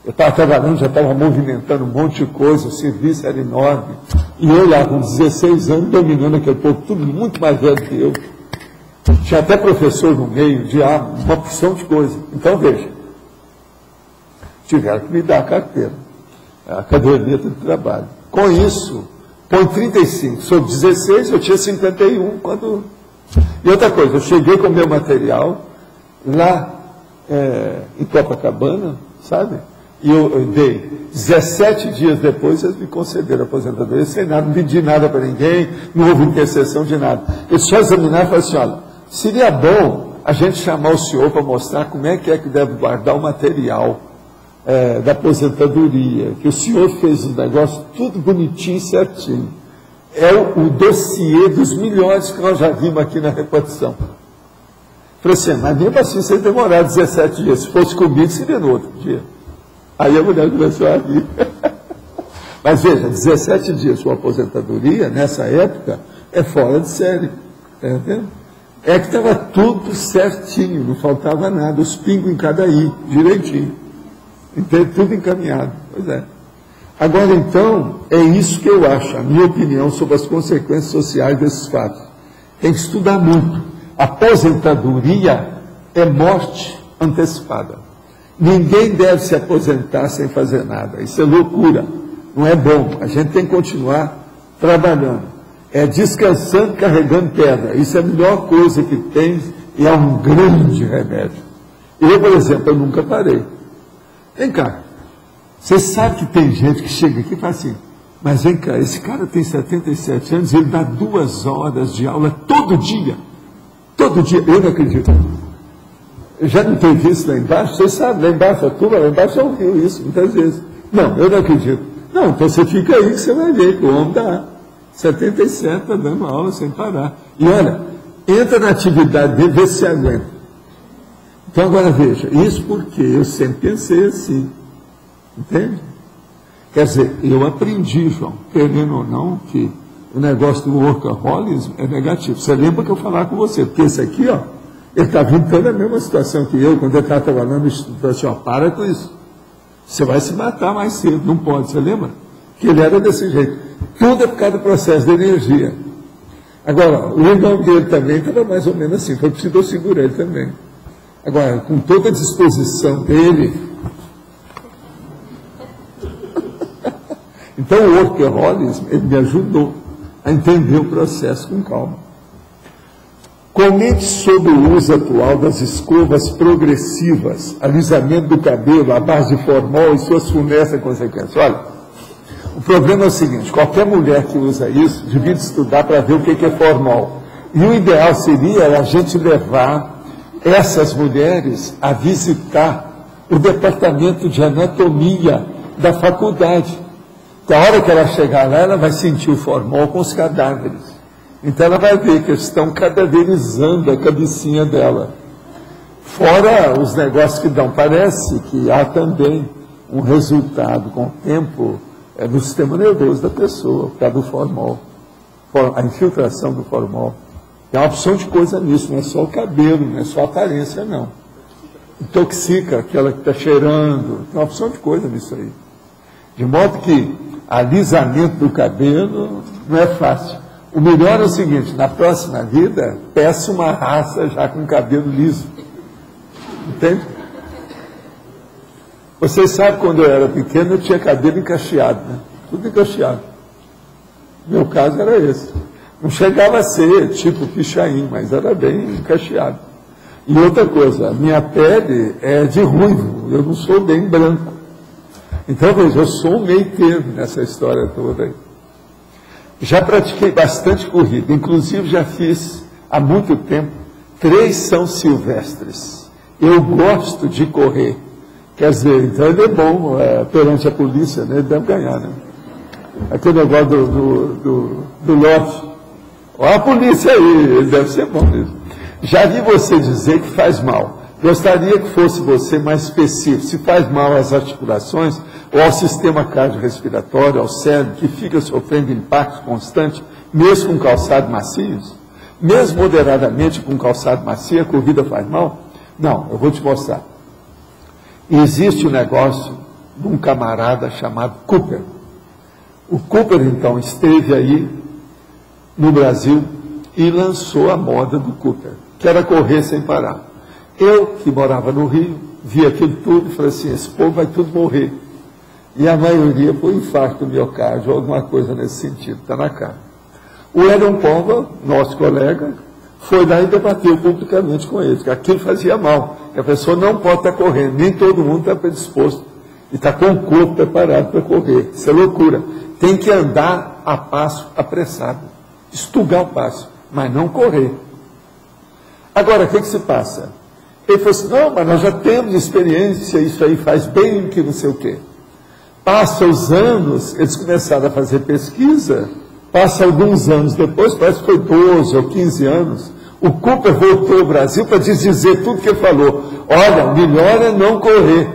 Eu estava trabalhando, já estava movimentando um monte de coisa, o serviço era enorme. E eu lá, com 16 anos, dominando aquele povo, tudo muito mais velho que eu. Tinha até professor no meio, uma porção de coisa. Então, veja, tiveram que me dar a carteira, a caderneta de trabalho. Com isso, põe 35. Sobre 16, eu tinha 51 quando... E outra coisa, eu cheguei com o meu material lá em Copacabana, sabe? E eu dei 17 dias depois, eles me concederam a aposentadoria, sem nada, não pedi nada para ninguém, não houve intercessão de nada. Eles só examinaram e falaram assim, olha, seria bom a gente chamar o senhor para mostrar como é que deve guardar o material da aposentadoria, que o senhor fez um negócio tudo bonitinho e certinho. É o dossiê dos melhores que nós já vimos aqui na repartição. Falei assim, mas mesmo assim vocês demoraram 17 dias, se fosse comigo seria no outro dia. Aí a mulher começou a rir. Mas veja, 17 dias com aposentadoria, nessa época, é fora de série. Está entendendo? É que estava tudo certinho, não faltava nada, os pingos em cada i, direitinho. Então, tudo encaminhado. Pois é. Agora, então, é isso que eu acho, a minha opinião sobre as consequências sociais desses fatos. Tem que estudar muito. Aposentadoria é morte antecipada. Ninguém deve se aposentar sem fazer nada. Isso é loucura. Não é bom. A gente tem que continuar trabalhando. É descansando, carregando pedra. Isso é a melhor coisa que tem e é um grande remédio. Eu, por exemplo, eu nunca parei. Vem cá. Você sabe que tem gente que chega aqui e fala assim, mas vem cá, esse cara tem 77 anos, ele dá 2 horas de aula todo dia. Todo dia. Eu não acredito. Eu já não tenho visto lá embaixo, vocês sabem, lá embaixo, a turma lá embaixo já ouviu isso muitas vezes. Não, eu não acredito. Não, então você fica aí que você vai ver que o homem dá 77, está dando aula sem parar. E olha, entra na atividade dele, vê se aguenta. Então agora veja, isso porque eu sempre pensei assim. Entende? Quer dizer, eu aprendi, João, querendo ou não, que o negócio do workaholism é negativo. Você lembra que eu falava com você? Porque esse aqui, ó, ele está vindo toda a mesma situação que eu, quando ele estava trabalhando no Instituto, assim, ó, para com isso. Você vai se matar mais cedo, não pode, você lembra? Que ele era desse jeito. Tudo é por causa do processo de energia. Agora, o irmão dele também estava mais ou menos assim, foi preciso eu segurar ele também. Agora, com toda a disposição dele. Então, o workaholism, ele me ajudou a entender o processo com calma. Comente sobre o uso atual das escovas progressivas, alisamento do cabelo, a base de formol e suas funestas consequências. Olha, o problema é o seguinte, qualquer mulher que usa isso, devia estudar para ver o que é formol. E o ideal seria a gente levar essas mulheres a visitar o departamento de anatomia da faculdade. Da hora que ela chegar lá, ela vai sentir o formol com os cadáveres. Então ela vai ver que eles estão cadaverizando a cabecinha dela. Fora os negócios que dão. Parece que há também um resultado com o tempo no sistema nervoso da pessoa, por causa do formol. A infiltração do formol. Tem uma opção de coisa nisso, não é só o cabelo, não é só a aparência, não. Intoxica aquela que está cheirando. Tem uma opção de coisa nisso aí. De modo que alisamento do cabelo não é fácil. O melhor é o seguinte, na próxima vida, peça uma raça já com cabelo liso. Entende? Vocês sabem, quando eu era pequeno, eu tinha cabelo encaixeado, né? Tudo encaixeado. Meu caso era esse. Não chegava a ser tipo pichain, mas era bem encaixeado. E outra coisa, a minha pele é de ruivo, eu não sou bem branco. Então, veja, eu sou um meio termo nessa história toda aí. Já pratiquei bastante corrida, inclusive já fiz há muito tempo 3 São Silvestres. Eu gosto de correr. Quer dizer, então ele é bom perante a polícia, né? Ele deve ganhar, né? Aquele negócio do lote. Olha a polícia aí, ele deve ser bom mesmo. Já vi você dizer que faz mal. Gostaria que fosse você mais específico. Se faz mal às articulações ou ao sistema cardiorrespiratório, ao cérebro, que fica sofrendo impactos constantes, mesmo com calçado macios? Mesmo moderadamente com calçado macio, a corrida faz mal? Não, eu vou te mostrar. Existe um negócio de um camarada chamado Cooper. O Cooper, então, esteve aí no Brasil e lançou a moda do Cooper, que era correr sem parar. Eu, que morava no Rio, vi aquilo tudo e falei assim, esse povo vai tudo morrer. E a maioria foi infarto do miocárdio ou alguma coisa nesse sentido, está na cara. O Aaron Pova, nosso colega, foi lá e debateu publicamente com eles, que aquilo fazia mal, que a pessoa não pode estar correndo, nem todo mundo está predisposto, e está com o corpo preparado para correr. Isso é loucura. Tem que andar a passo apressado, estugar o passo, mas não correr. Agora, o que se passa? Ele falou assim, não, mas nós já temos experiência, isso aí faz bem, que não sei o quê. Passa os anos, eles começaram a fazer pesquisa, passa alguns anos depois, parece que foi 12 ou 15 anos, o Cooper voltou ao Brasil para dizer tudo que ele falou. Olha, melhor é não correr.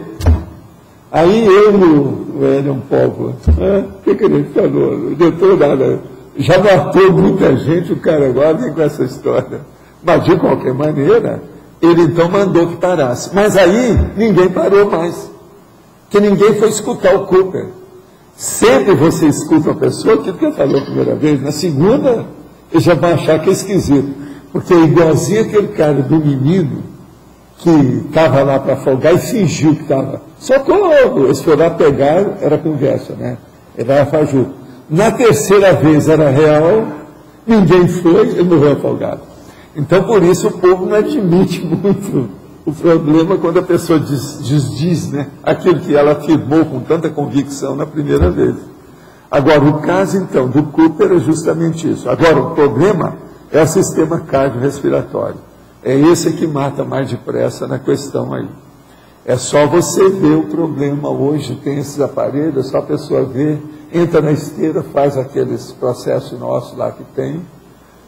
Aí eu, era um povo, o que ele falou? Doutor, nada, já matou muita gente, o cara agora vem com essa história. Mas, de qualquer maneira, ele então mandou que parasse. Mas aí, ninguém parou mais. Que ninguém foi escutar o Cooper. Sempre você escuta uma pessoa, aquilo que ele falou a primeira vez, na segunda, ele já vai achar que é esquisito. Porque é igualzinho aquele cara do menino que estava lá para folgar e fingiu que estava. Socorro! Eles foram lá pegar, era conversa, né? Ele era fajuto. Na terceira vez era real, ninguém foi, ele morreu afogado. Então, por isso, o povo não admite muito o problema quando a pessoa diz, né, aquilo que ela afirmou com tanta convicção na primeira vez. Agora, o caso, então, do Cooper é justamente isso. Agora, o problema é o sistema cardiorrespiratório. É esse que mata mais depressa na questão aí. É só você ver o problema hoje, tem esses aparelhos, é só a pessoa ver, entra na esteira, faz aqueles processos nossos lá que tem,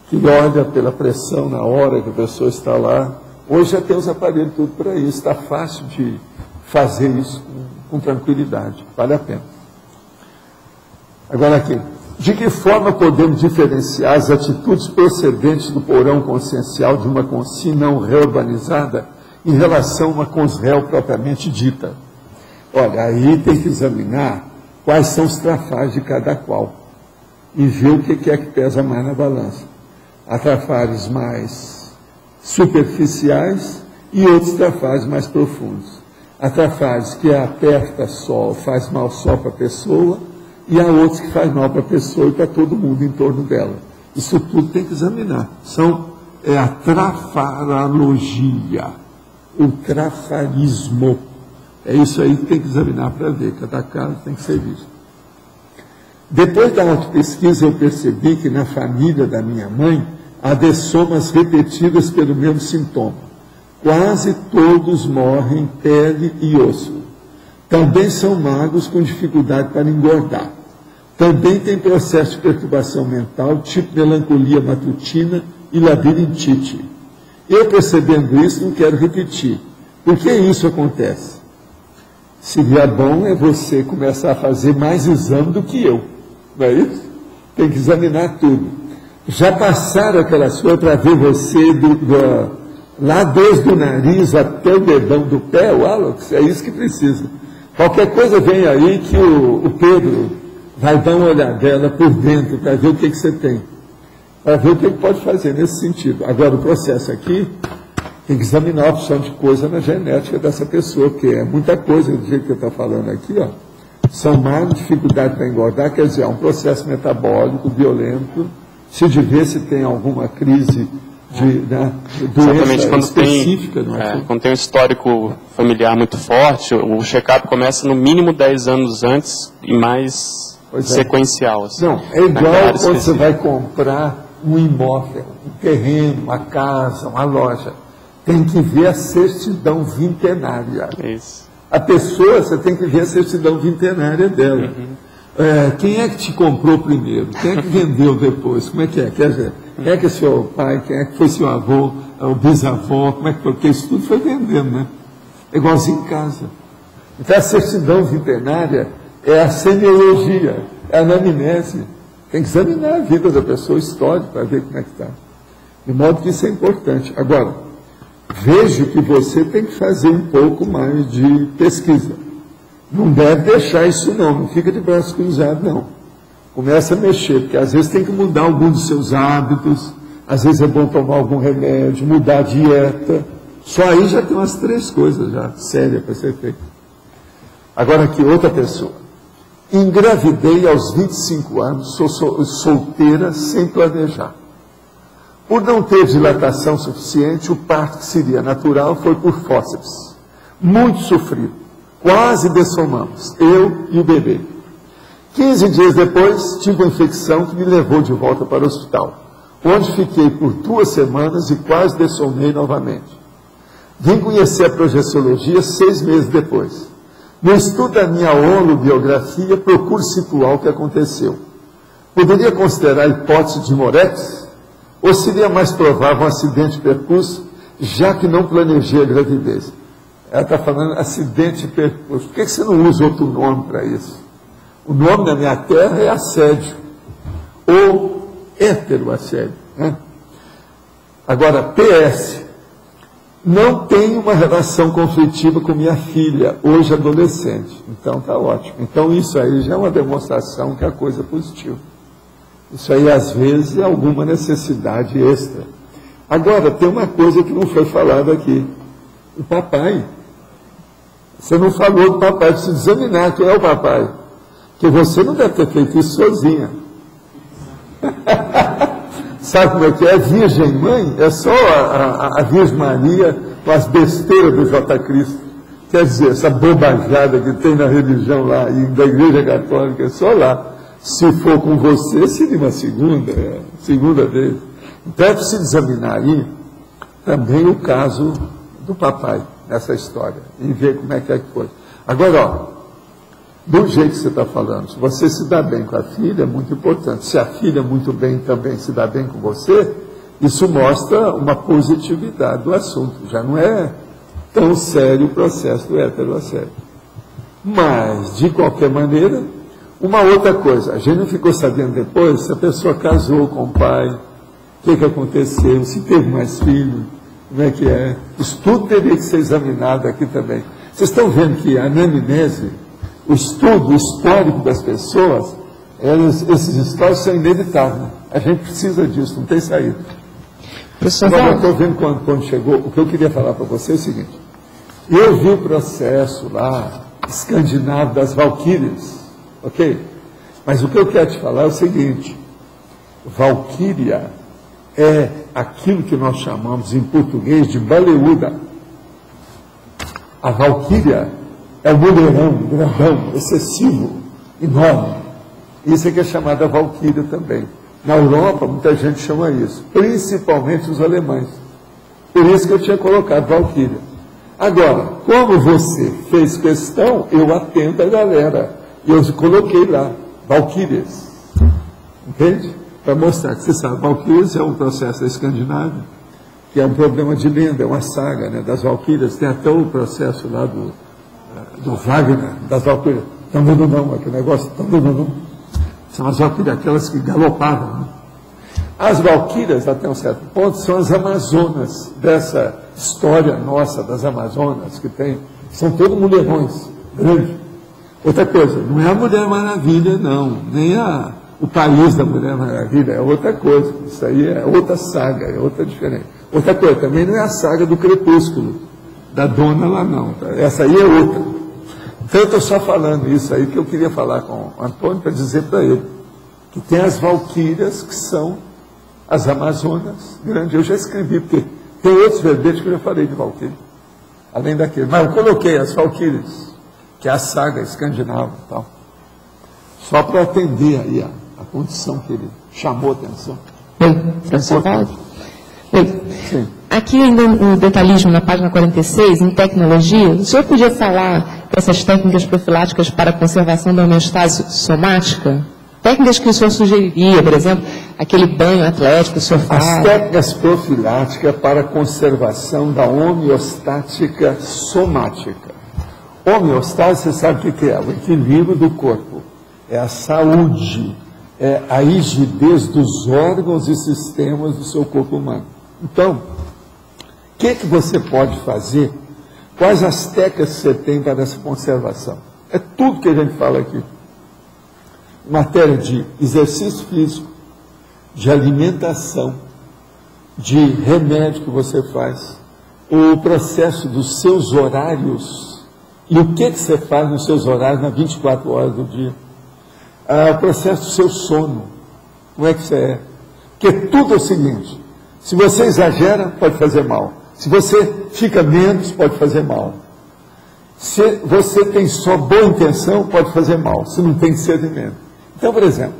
que olha pela pressão na hora que a pessoa está lá. Hoje já tem os aparelhos tudo para isso, está fácil de fazer isso com tranquilidade. Vale a pena. Agora aqui. De que forma podemos diferenciar as atitudes procedentes do porão consciencial de uma consci não reurbanizada em relação a uma consréu propriamente dita? Olha, aí tem que examinar quais são os trafalhos de cada qual e ver o que é que pesa mais na balança. Há trafalhos mais superficiais e outros trafalhos mais profundos. Há trafalhos que aperta só, faz mal só para a pessoa, e há outros que faz mal para a pessoa e para todo mundo em torno dela. Isso tudo tem que examinar. É a trafarologia, o trafarismo. É isso aí que tem que examinar para ver. Cada caso tem que ser visto. Depois da autopesquisa, eu percebi que na família da minha mãe há dessomas repetidas pelo mesmo sintoma. Quase todos morrem pele e osso. Também são magros com dificuldade para engordar. Também tem processo de perturbação mental, tipo melancolia matutina e labirintite. Eu, percebendo isso, não quero repetir. Por que isso acontece? Seria bom você começar a fazer mais exame do que eu. Não é isso? Tem que examinar tudo. Já passaram aquelas coisas para ver você lá desde o nariz até o dedão do pé, o Alex? É isso que precisa. Qualquer coisa vem aí que o Pedro vai dar uma olhadela por dentro para ver o que você tem. Para ver o que pode fazer nesse sentido. Agora, o processo aqui tem que examinar a opção de coisa na genética dessa pessoa, porque é muita coisa do jeito que eu estou falando aqui, ó. São mais dificuldade para engordar, quer dizer, é um processo metabólico violento, se de ver se tem alguma crise de doença específica. Quando tem um histórico familiar muito forte, o check-up começa no mínimo 10 anos antes e mais sequencial. Assim, não, é igual quando você vai comprar um imóvel, um terreno, uma casa, uma loja. Tem que ver a certidão vintenária. Isso. A pessoa, você tem que ver a certidão vintenária dela. Quem é que te comprou primeiro? Quem é que vendeu depois? Como é que é? Quer dizer, quem é que é seu pai? Quem é que foi seu avô? O bisavô? Como é que foi? Porque isso tudo foi vendendo, né? É igualzinho em casa. Então, a certidão vintenária é a semiologia, é a anamnese. Tem que examinar a vida da pessoa, o histórico, para ver como é que está. De modo que isso é importante. Agora, vejo que você tem que fazer um pouco mais de pesquisa. Não deve deixar isso não fica de braços cruzados, não. Começa a mexer, porque às vezes tem que mudar algum dos seus hábitos, às vezes é bom tomar algum remédio, mudar a dieta. Só aí já tem umas 3 coisas já sérias para ser feito. Agora aqui, outra pessoa. Engravidei aos 25 anos, sou solteira sem planejar. Por não ter dilatação suficiente, o parto que seria natural foi por fórceps. Muito sofrido. Quase dessomamos, eu e o bebê. 15 dias depois, tive uma infecção que me levou de volta para o hospital, onde fiquei por 2 semanas e quase dessomei novamente. Vim conhecer a projeciologia 6 meses depois. No estudo da minha holobiografia, procuro situar o que aconteceu. Poderia considerar a hipótese de Moretti? Ou seria mais provável um acidente de percurso, já que não planejei a gravidez? Ela está falando acidente de percurso. Por que você não usa outro nome para isso? O nome da minha terra é assédio, ou heteroassédio. Né? Agora, PS, não tenho uma relação conflitiva com minha filha, hoje adolescente. Então, está ótimo. Então, isso aí já é uma demonstração que a coisa é positiva. Isso aí, às vezes, é alguma necessidade extra. Agora, tem uma coisa que não foi falada aqui. O papai. Você não falou do papai, precisa examinar quem é o papai. Porque você não deve ter feito isso sozinha. Sabe como é que é? Virgem mãe é só a Virgem Maria com as besteiras do J. Cristo. Quer dizer, essa bobajada que tem na religião lá e da Igreja Católica, é só lá. Se for com você, seria uma segunda vez. Então é preciso examinar aí também o caso do papai nessa história e ver como é que foi. Agora, ó, do jeito que você está falando, se você se dá bem com a filha, é muito importante. Se a filha muito bem também se dá bem com você, isso mostra uma positividade do assunto. Já não é tão sério o processo do heteroassédio. Mas, de qualquer maneira, uma outra coisa, a gente não ficou sabendo depois se a pessoa casou com o pai, o que aconteceu, se teve mais filho, como é que é. Isso tudo teria que ser examinado aqui também. Vocês estão vendo que a anamnese, o estudo histórico das pessoas, esses históricos são inevitáveis. A gente precisa disso, não tem saída. Agora, eu estou vendo quando chegou, o que eu queria falar para você é o seguinte. Eu vi o processo lá, escandinavo das Valquírias, ok? Mas o que eu quero te falar é o seguinte, Valquíria é aquilo que nós chamamos em português de baleúda. A Valquíria é o mulherão, grandão, excessivo, enorme. Isso é que é chamada Valquíria também. Na Europa, muita gente chama isso, principalmente os alemães. Por isso que eu tinha colocado Valquíria. Agora, como você fez questão, eu atendo a galera. E eu coloquei lá, Valquírias. Entende? Para mostrar que você sabe, Valquírias é um processo da Escandinávia, que é um problema de lenda, é uma saga, né, das Valquírias. Tem até o processo lá do Wagner, das Valquírias. Não, aquele negócio, não. São as Valquírias, aquelas que galopavam. Né? As Valquírias, até um certo ponto, são as Amazonas dessa história nossa das Amazonas que tem. São todos mulherões, grandes. Outra coisa, não é a Mulher Maravilha, não. Nem o país da Mulher Maravilha, é outra coisa. Isso aí é outra saga, é outra diferente. Outra coisa, também não é a saga do Crepúsculo, da dona lá, não. Essa aí é outra. Então, eu estou só falando isso aí que eu queria falar com o Antônio para dizer para ele que tem as Valquírias, que são as Amazonas grandes. Eu já escrevi, porque tem outros verbetes que eu já falei de Valquíria, além daquele. Mas eu coloquei as Valquírias, que é a saga escandinava e tal, só para atender aí a condição que ele chamou a atenção. Oi, professor Paulo? Oi. Sim. Aqui ainda no detalhismo, na página 46, em tecnologia, o senhor podia falar dessas técnicas profiláticas para a conservação da homeostase somática? Técnicas que o senhor sugeriria, por exemplo, aquele banho atlético, o senhor fala. As técnicas profiláticas para a conservação da homeostática somática. Homeostase, você sabe o que é? O equilíbrio do corpo. É a saúde, é a rigidez dos órgãos e sistemas do seu corpo humano. Então, o que você pode fazer? Quais as técnicas que você tem para essa conservação? É tudo que a gente fala aqui. Em matéria de exercício físico, de alimentação, de remédio que você faz, o processo dos seus horários, e o que você faz nos seus horários nas 24 horas do dia. O processo do seu sono, como é que você é? Porque tudo é o seguinte, se você exagera, pode fazer mal. Se você fica menos, pode fazer mal. Se você tem só boa intenção, pode fazer mal. Se não tem discernimento. Então, por exemplo,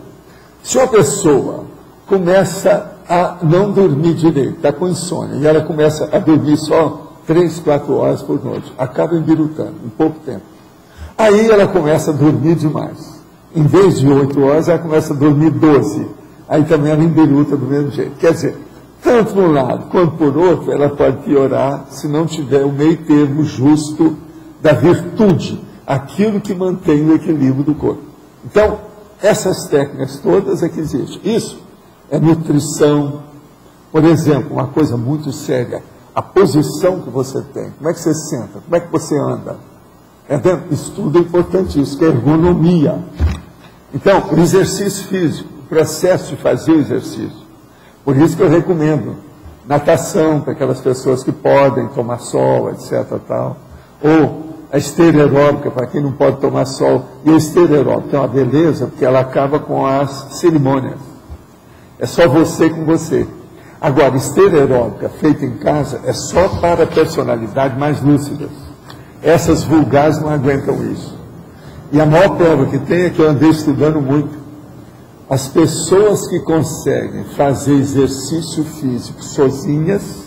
se uma pessoa começa a não dormir direito, está com insônia, e ela começa a dormir só 3, 4 horas por noite, acaba embirutando em pouco tempo. Aí ela começa a dormir demais. Em vez de 8 horas, ela começa a dormir 12. Aí também ela embiruta do mesmo jeito. Quer dizer, tanto por um lado quanto por outro, ela pode piorar se não tiver o meio termo justo da virtude, aquilo que mantém o equilíbrio do corpo. Então, essas técnicas todas é que existem. Isso é nutrição, por exemplo, uma coisa muito séria, a posição que você tem, como é que você senta, como é que você anda. Isso tudo é importantíssimo, que é ergonomia. Então, o exercício físico, o processo de fazer o exercício. Por isso que eu recomendo natação para aquelas pessoas que podem tomar sol, etc. Tal. Ou a esteira aeróbica para quem não pode tomar sol. E a esteira aeróbica é uma beleza porque ela acaba com as cerimônias. É só você com você. Agora, esteira aeróbica feita em casa é só para personalidades mais lúcidas. Essas vulgares não aguentam isso. E a maior prova que tem é que eu andei estudando muito. As pessoas que conseguem fazer exercício físico sozinhas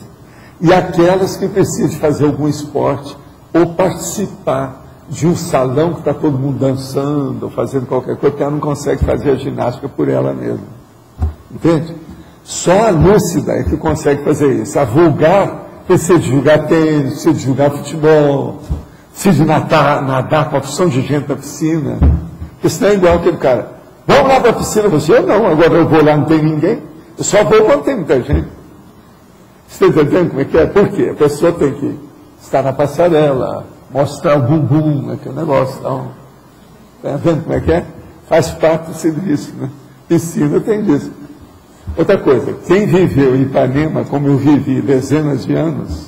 e aquelas que precisam fazer algum esporte ou participar de um salão que está todo mundo dançando ou fazendo qualquer coisa, porque ela não consegue fazer a ginástica por ela mesma. Entende? Só a lúcida é que consegue fazer isso. A vulgar precisa de jogar tênis, precisa de jogar futebol, Preciso nadar com a opção de gente na piscina. Porque senão é igual aquele cara. Vamos lá para a piscina, você? Eu não, agora eu vou lá, não tem ninguém. Eu só vou quando tem muita gente. Você está entendendo como é que é? Por quê? A pessoa tem que estar na passarela, mostrar o bumbum, aquele negócio. Está vendo como é que é? Faz parte do serviço, né? Piscina tem disso. Outra coisa, quem viveu em Ipanema, como eu vivi dezenas de anos,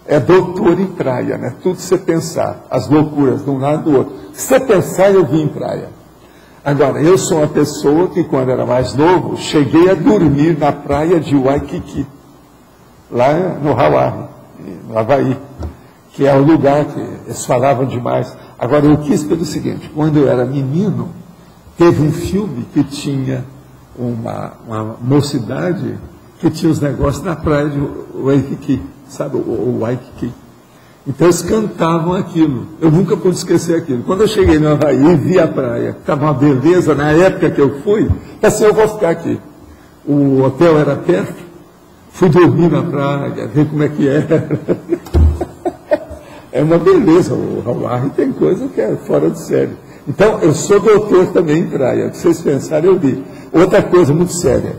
é doutor em praia, né? Tudo você pensar, as loucuras de um lado do outro. Se você pensar, eu vim em praia. Agora, eu sou uma pessoa que, quando era mais novo, cheguei a dormir na praia de Waikiki, lá no Hawaii, no Havaí, que é o lugar que eles falavam demais. Agora, eu quis pelo seguinte, quando eu era menino, teve um filme que tinha uma mocidade que tinha os negócios na praia de Waikiki, sabe, o Waikiki. Então eles cantavam aquilo. Eu nunca pude esquecer aquilo. Quando eu cheguei no Havaí e vi a praia, que estava uma beleza, na época que eu fui, assim, eu vou ficar aqui. O hotel era perto, fui dormir na praia, ver como é que era. É uma beleza, o Hawaii tem coisa que é fora de série. Então, eu sou doutor também em praia. Se vocês pensarem, eu vi. Outra coisa muito séria.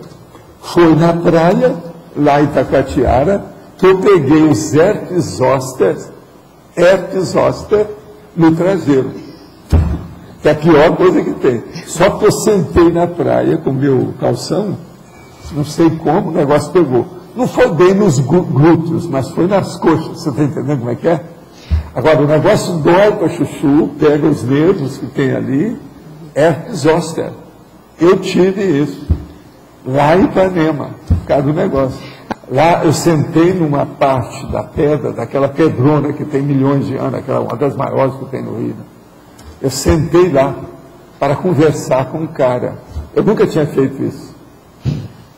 Foi na praia, lá em Itacoatiara, que eu peguei os herpes zoster no traseiro. Que é a pior coisa que tem. Só que eu sentei na praia com o meu calção, não sei como, o negócio pegou. Não foi bem nos glúteos, mas foi nas coxas. Você está entendendo como é que é? Agora, o negócio dói para chuchu, pega os nervos que tem ali, herpes zoster. Eu tive isso, lá em Ipanema, por causa do negócio. Lá eu sentei numa parte da pedra, daquela pedrona que tem milhões de anos, aquela uma das maiores que tem no Rio. Eu sentei lá para conversar com um cara. Eu nunca tinha feito isso.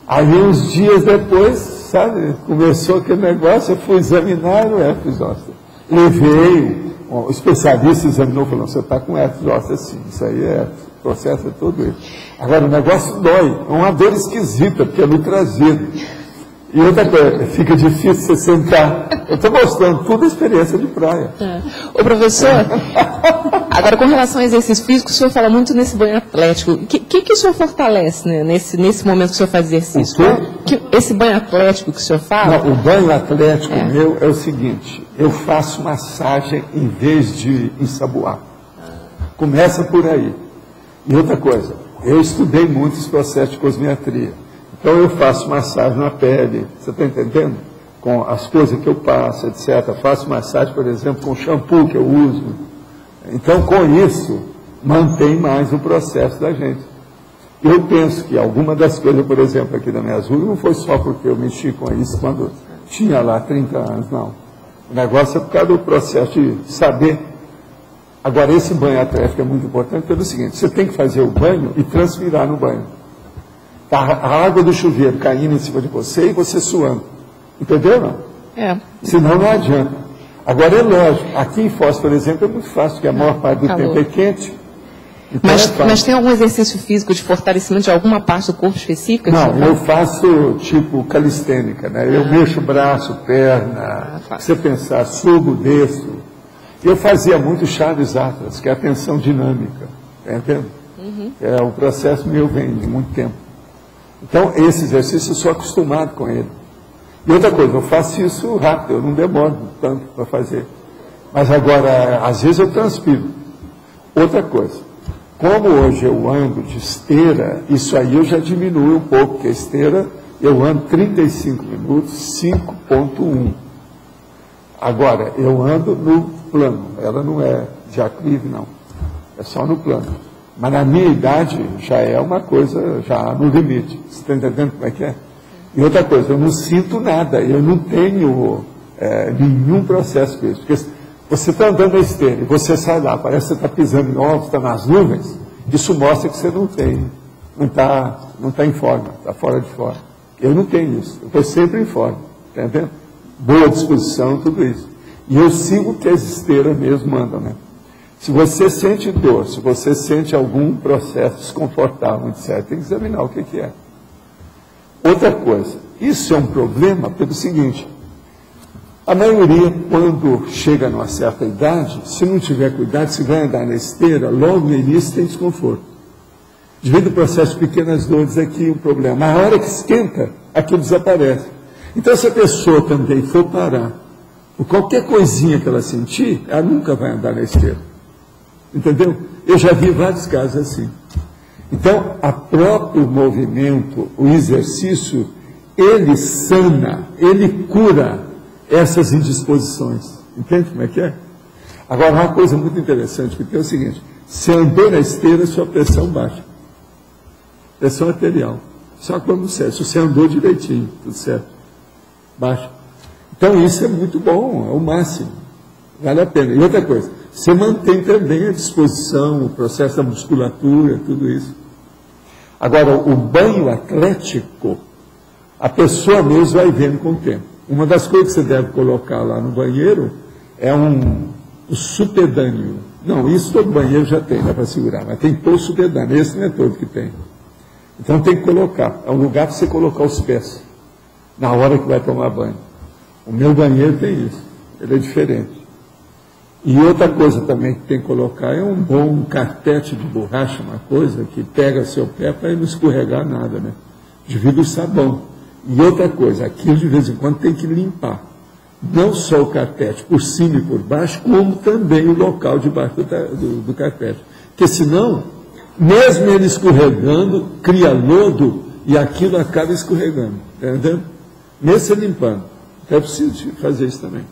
Aí, uns dias depois, sabe, começou aquele negócio, eu fui examinar o herpes zoster. Levei, o especialista examinou e falou, você está com herpes zoster, sim, isso aí é, o processo é todo isso. Agora, o negócio dói, é uma dor esquisita, porque é no traseiro. E outra coisa, fica difícil você sentar. Eu estou mostrando tudo a experiência de praia. Ô, professor, agora com relação ao exercício físico, o senhor fala muito nesse banho atlético. O que o senhor fortalece, né, nesse momento que o senhor faz exercício? Esse banho atlético que o senhor fala? Não, o banho atlético meu é o seguinte, eu faço massagem em vez de ensaboar. Começa por aí. E outra coisa, eu estudei muito esse processo de cosmiatria. Então eu faço massagem na pele, você está entendendo? Com as coisas que eu passo, etc. Faço massagem, por exemplo, com o shampoo que eu uso. Então, com isso, mantém mais o processo da gente. Eu penso que alguma das coisas, por exemplo, aqui da minha rugas, não foi só porque eu mexi com isso quando tinha lá 30 anos, não. O negócio é por causa do processo de saber. Agora, esse banho atlético é muito importante pelo seguinte, você tem que fazer o banho e transpirar no banho. A água do chuveiro caindo em cima de você e você suando. Entendeu, não? Senão não adianta. Agora é lógico, aqui em Foz, por exemplo, é muito fácil, porque a maior parte do tempo é quente. Então mas tem algum exercício físico de fortalecimento de alguma parte do corpo específica? Não, eu faço tipo calistênica, né? Eu mexo braço, perna, você pensar, subo, desço. Eu fazia muito Chaves Atlas, que é a tensão dinâmica. Tá entendendo? É, o processo meu vem de muito tempo. Então, esse exercício eu sou acostumado com ele. E outra coisa, eu faço isso rápido, eu não demoro tanto para fazer. Mas agora, às vezes eu transpiro. Outra coisa, como hoje eu ando de esteira, isso aí eu já diminui um pouco, porque a esteira eu ando 35 minutos, 5.1. Agora, eu ando no plano, ela não é de aclive, não. É só no plano. Mas na minha idade já é uma coisa, já no limite. Você está entendendo como é que é? E outra coisa, eu não sinto nada, eu não tenho nenhum processo com isso. Porque você está andando na esteira e você sai lá, parece que você está pisando em ovos, está nas nuvens, isso mostra que você não está em forma, está fora de forma. Eu não tenho isso, eu estou sempre em forma, está entendendo? Boa disposição, tudo isso. E eu sigo o que as esteiras mesmo mandam, né? Se você sente dor, se você sente algum processo desconfortável, etc., tem que examinar o que é. Outra coisa, isso é um problema pelo seguinte, A maioria, quando chega a uma certa idade, se não tiver cuidado, se vai andar na esteira, logo no início tem desconforto. Devido ao processo de pequenas dores, aqui o problema. Mas a hora que esquenta, aquilo desaparece. Então, se a pessoa também for parar, por qualquer coisinha que ela sentir, ela nunca vai andar na esteira. Entendeu? Eu já vi vários casos assim. Então, o próprio movimento, o exercício, ele sana, ele cura essas indisposições. Entende como é que é? Agora, uma coisa muito interessante, porque é o seguinte, se andou na esteira, sua pressão baixa. Pressão arterial. Só quando certo, se você andou direitinho, tudo certo. Baixa. Então, isso é muito bom, é o máximo. Vale a pena. E outra coisa, você mantém também a disposição, o processo da musculatura, tudo isso. Agora, o banho atlético, a pessoa mesmo vai vendo com o tempo. Uma das coisas que você deve colocar lá no banheiro é um supedâneo. Não, isso todo banheiro já tem, dá para segurar, mas tem que pôr o supedâneo, esse não é todo que tem. Então tem que colocar, é um lugar para você colocar os pés, na hora que vai tomar banho. O meu banheiro tem isso, ele é diferente. E outra coisa também que tem que colocar é um bom carpete de borracha, uma coisa que pega seu pé para não escorregar nada, né? Devido ao sabão. E outra coisa, aquilo de vez em quando tem que limpar. Não só o carpete por cima e por baixo, como também o local debaixo do carpete. Porque senão, mesmo ele escorregando, cria lodo e aquilo acaba escorregando. Entendeu? Mesmo você limpando. Então é preciso fazer isso também.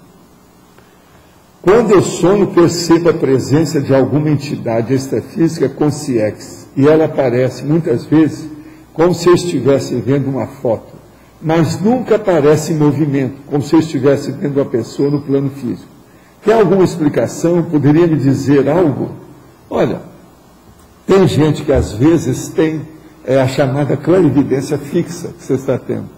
Quando eu sonho, percebo a presença de alguma entidade extrafísica consciex, e ela aparece muitas vezes como se eu estivesse vendo uma foto, mas nunca aparece em movimento, como se eu estivesse vendo a pessoa no plano físico. Tem alguma explicação? Poderia me dizer algo? Olha, tem gente que às vezes tem a chamada clarividência fixa que você está tendo.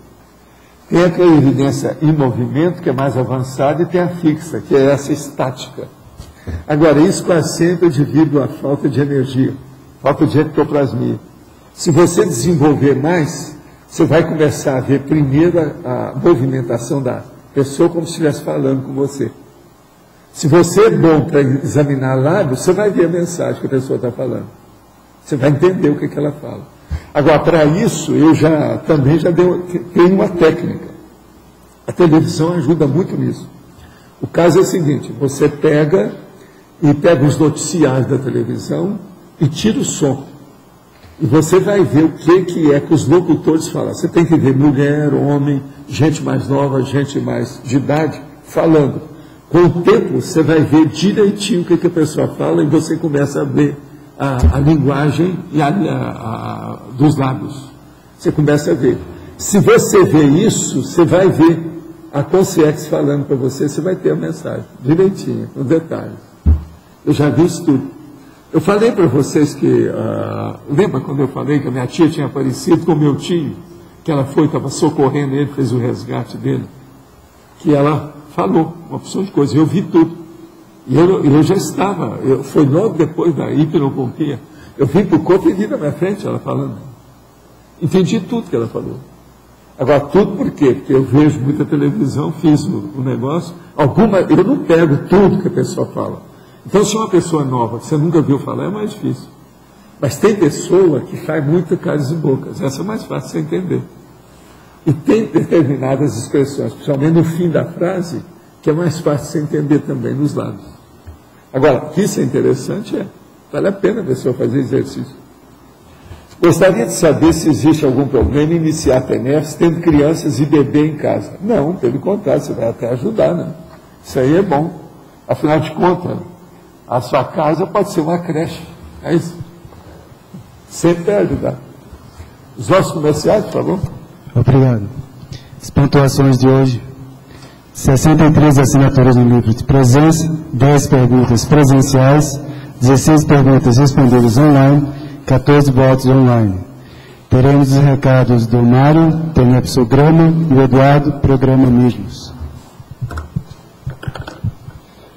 Tem a clarividência em movimento, que é mais avançada, e tem a fixa, que é essa estática. Agora, isso quase sempre é devido à falta de energia, falta de ectoplasmia. Se você desenvolver mais, você vai começar a ver primeiro a movimentação da pessoa como se estivesse falando com você. Se você é bom para examinar lábios, você vai ver a mensagem que a pessoa está falando. Você vai entender o que ela fala. Agora, para isso, eu também tenho uma técnica. A televisão ajuda muito nisso. O caso é o seguinte, você pega os noticiários da televisão e tira o som. E você vai ver o que é que os locutores falam. Você tem que ver mulher, homem, gente mais nova, gente mais de idade, falando. Com o tempo, você vai ver direitinho o que a pessoa fala e você começa a ver a linguagem dos lábios. Você começa a ver. Se você vê isso, você vai ver a consciência falando para você, você vai ter a mensagem, direitinho, com detalhes. Eu já vi isso tudo. Eu falei para vocês que, lembra quando eu falei que a minha tia tinha aparecido com o meu tio, que ela estava socorrendo ele, fez o resgate dele, que ela falou uma opção de coisa, eu vi tudo. E eu já estava, foi logo depois da hipnopompia, eu vim para o corpo e vi na minha frente ela falando. Entendi tudo que ela falou. Agora, tudo por quê? Porque eu vejo muita televisão, fiz o negócio, eu não pego tudo que a pessoa fala. Então, se uma pessoa nova, que você nunca viu falar, é mais difícil. Mas tem pessoa que faz muito caras e bocas, essa é mais fácil de você entender. E tem determinadas expressões, principalmente no fim da frase, que é mais fácil de você entender também nos lábios. Agora, o que isso é interessante vale a pena a pessoa fazer exercício. Gostaria de saber se existe algum problema em iniciar TENEPS tendo crianças e bebê em casa. Não, pelo contrário, você vai até ajudar, né? Isso aí é bom. Afinal de contas, a sua casa pode ser uma creche. É isso. Sempre vai ajudar. Os nossos comerciais, por favor. Obrigado. As pontuações de hoje: 63 assinaturas no livro de presença, 10 perguntas presenciais, 16 perguntas respondidas online, 14 votos online. Teremos os recados do Mário, Tenepsograma, e o Eduardo, Programa Mismos.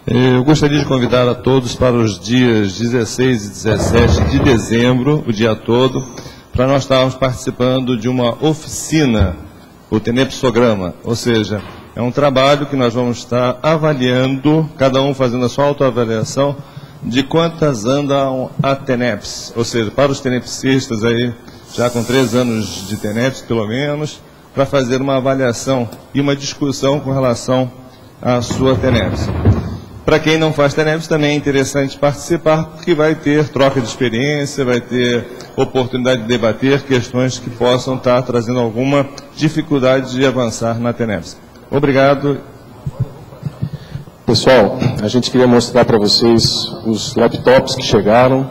Eu gostaria de convidar a todos para os dias 16 e 17 de dezembro, o dia todo, para nós estarmos participando de uma oficina, o Tenepsograma, ou seja, É um trabalho que nós vamos estar avaliando, cada um fazendo a sua autoavaliação, de quantas andam a TENEPS, ou seja, para os tenepsistas aí, já com 3 anos de TENEPS, pelo menos, para fazer uma avaliação e uma discussão com relação à sua TENEPS. Para quem não faz TENEPS, também é interessante participar, porque vai ter troca de experiência, vai ter oportunidade de debater questões que possam estar trazendo alguma dificuldade de avançar na TENEPS. Obrigado. Pessoal, a gente queria mostrar para vocês os laptops que chegaram.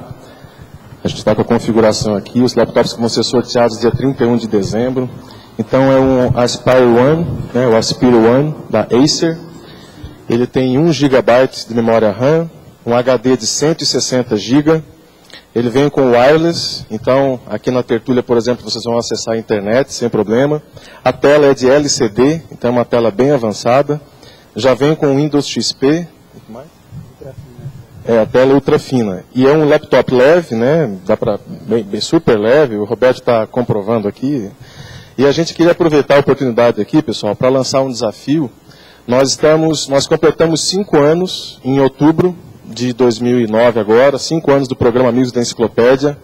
A gente está com a configuração aqui, os laptops que vão ser sorteados dia 31 de dezembro. Então é um Aspire One, né, o Aspire One da Acer. Ele tem 1 GB de memória RAM, um HD de 160 GB. Ele vem com wireless, então aqui na tertúlia, por exemplo, vocês vão acessar a internet sem problema. A tela é de LCD, então é uma tela bem avançada. Já vem com Windows XP. A tela ultra fina. E é um laptop leve, né? Dá para bem super leve. O Roberto está comprovando aqui. E a gente queria aproveitar a oportunidade aqui, pessoal, para lançar um desafio. Nós completamos 5 anos em outubro de 2009 agora, 5 anos do programa Amigos da Enciclopédia.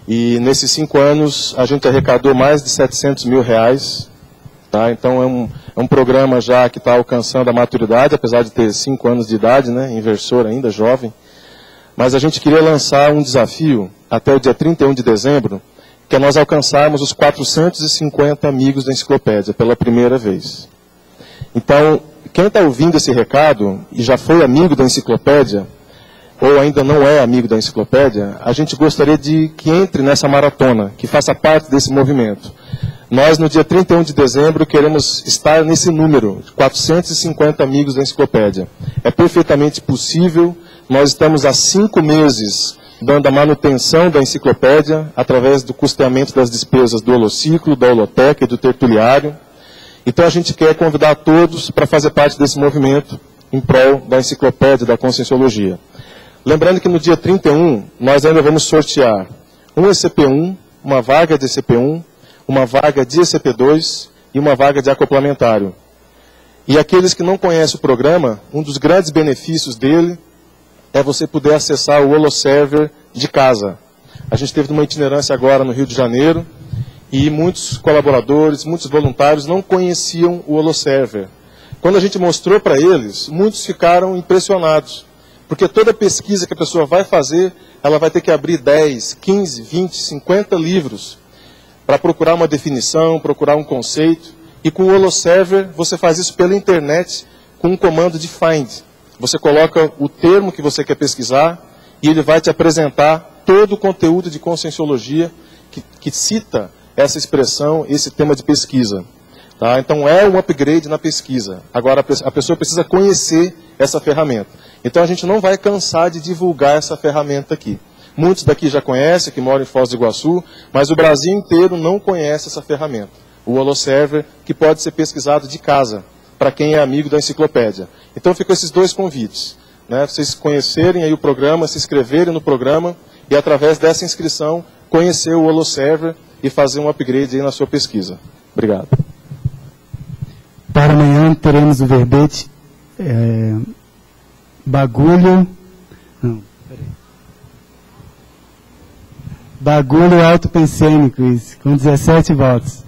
E nesses 5 anos a gente arrecadou mais de R$700 mil. Tá? Então é um programa já que está alcançando a maturidade, apesar de ter 5 anos de idade, né? Inversor ainda, jovem. Mas a gente queria lançar um desafio até o dia 31 de dezembro, que é nós alcançarmos os 450 amigos da enciclopédia pela primeira vez. Então, quem está ouvindo esse recado e já foi amigo da enciclopédia, ou ainda não é amigo da enciclopédia, a gente gostaria de que entre nessa maratona, que faça parte desse movimento. Nós, no dia 31 de dezembro, queremos estar nesse número, 450 amigos da enciclopédia. É perfeitamente possível, nós estamos há 5 meses dando a manutenção da enciclopédia, através do custeamento das despesas do holociclo, da holoteca e do tertuliário. Então a gente quer convidar todos para fazer parte desse movimento em prol da enciclopédia da Conscienciologia. Lembrando que no dia 31, nós ainda vamos sortear um ECP1, uma vaga de ECP1, uma vaga de ECP2 e uma vaga de acoplamentário. E aqueles que não conhecem o programa, um dos grandes benefícios dele é você poder acessar o HoloServer de casa. A gente teve uma itinerância agora no Rio de Janeiro e muitos colaboradores, muitos voluntários não conheciam o HoloServer. Quando a gente mostrou para eles, muitos ficaram impressionados, porque toda pesquisa que a pessoa vai fazer, ela vai ter que abrir 10, 15, 20, 50 livros para procurar uma definição, procurar um conceito. E com o HoloServer, você faz isso pela internet com um comando de find. Você coloca o termo que você quer pesquisar e ele vai te apresentar todo o conteúdo de Conscienciologia que cita essa expressão, esse tema de pesquisa. Tá? Então é um upgrade na pesquisa. Agora a pessoa precisa conhecer essa ferramenta. Então a gente não vai cansar de divulgar essa ferramenta aqui. Muitos daqui já conhecem, que moram em Foz do Iguaçu, mas o Brasil inteiro não conhece essa ferramenta. O HoloServer, que pode ser pesquisado de casa, para quem é amigo da enciclopédia. Então ficam esses 2 convites. Né? Vocês conhecerem aí o programa, se inscreverem no programa e através dessa inscrição conhecer o HoloServer e fazer um upgrade aí na sua pesquisa. Obrigado. Para amanhã teremos o verbete Bagulho Autopensênico, com 17 votos.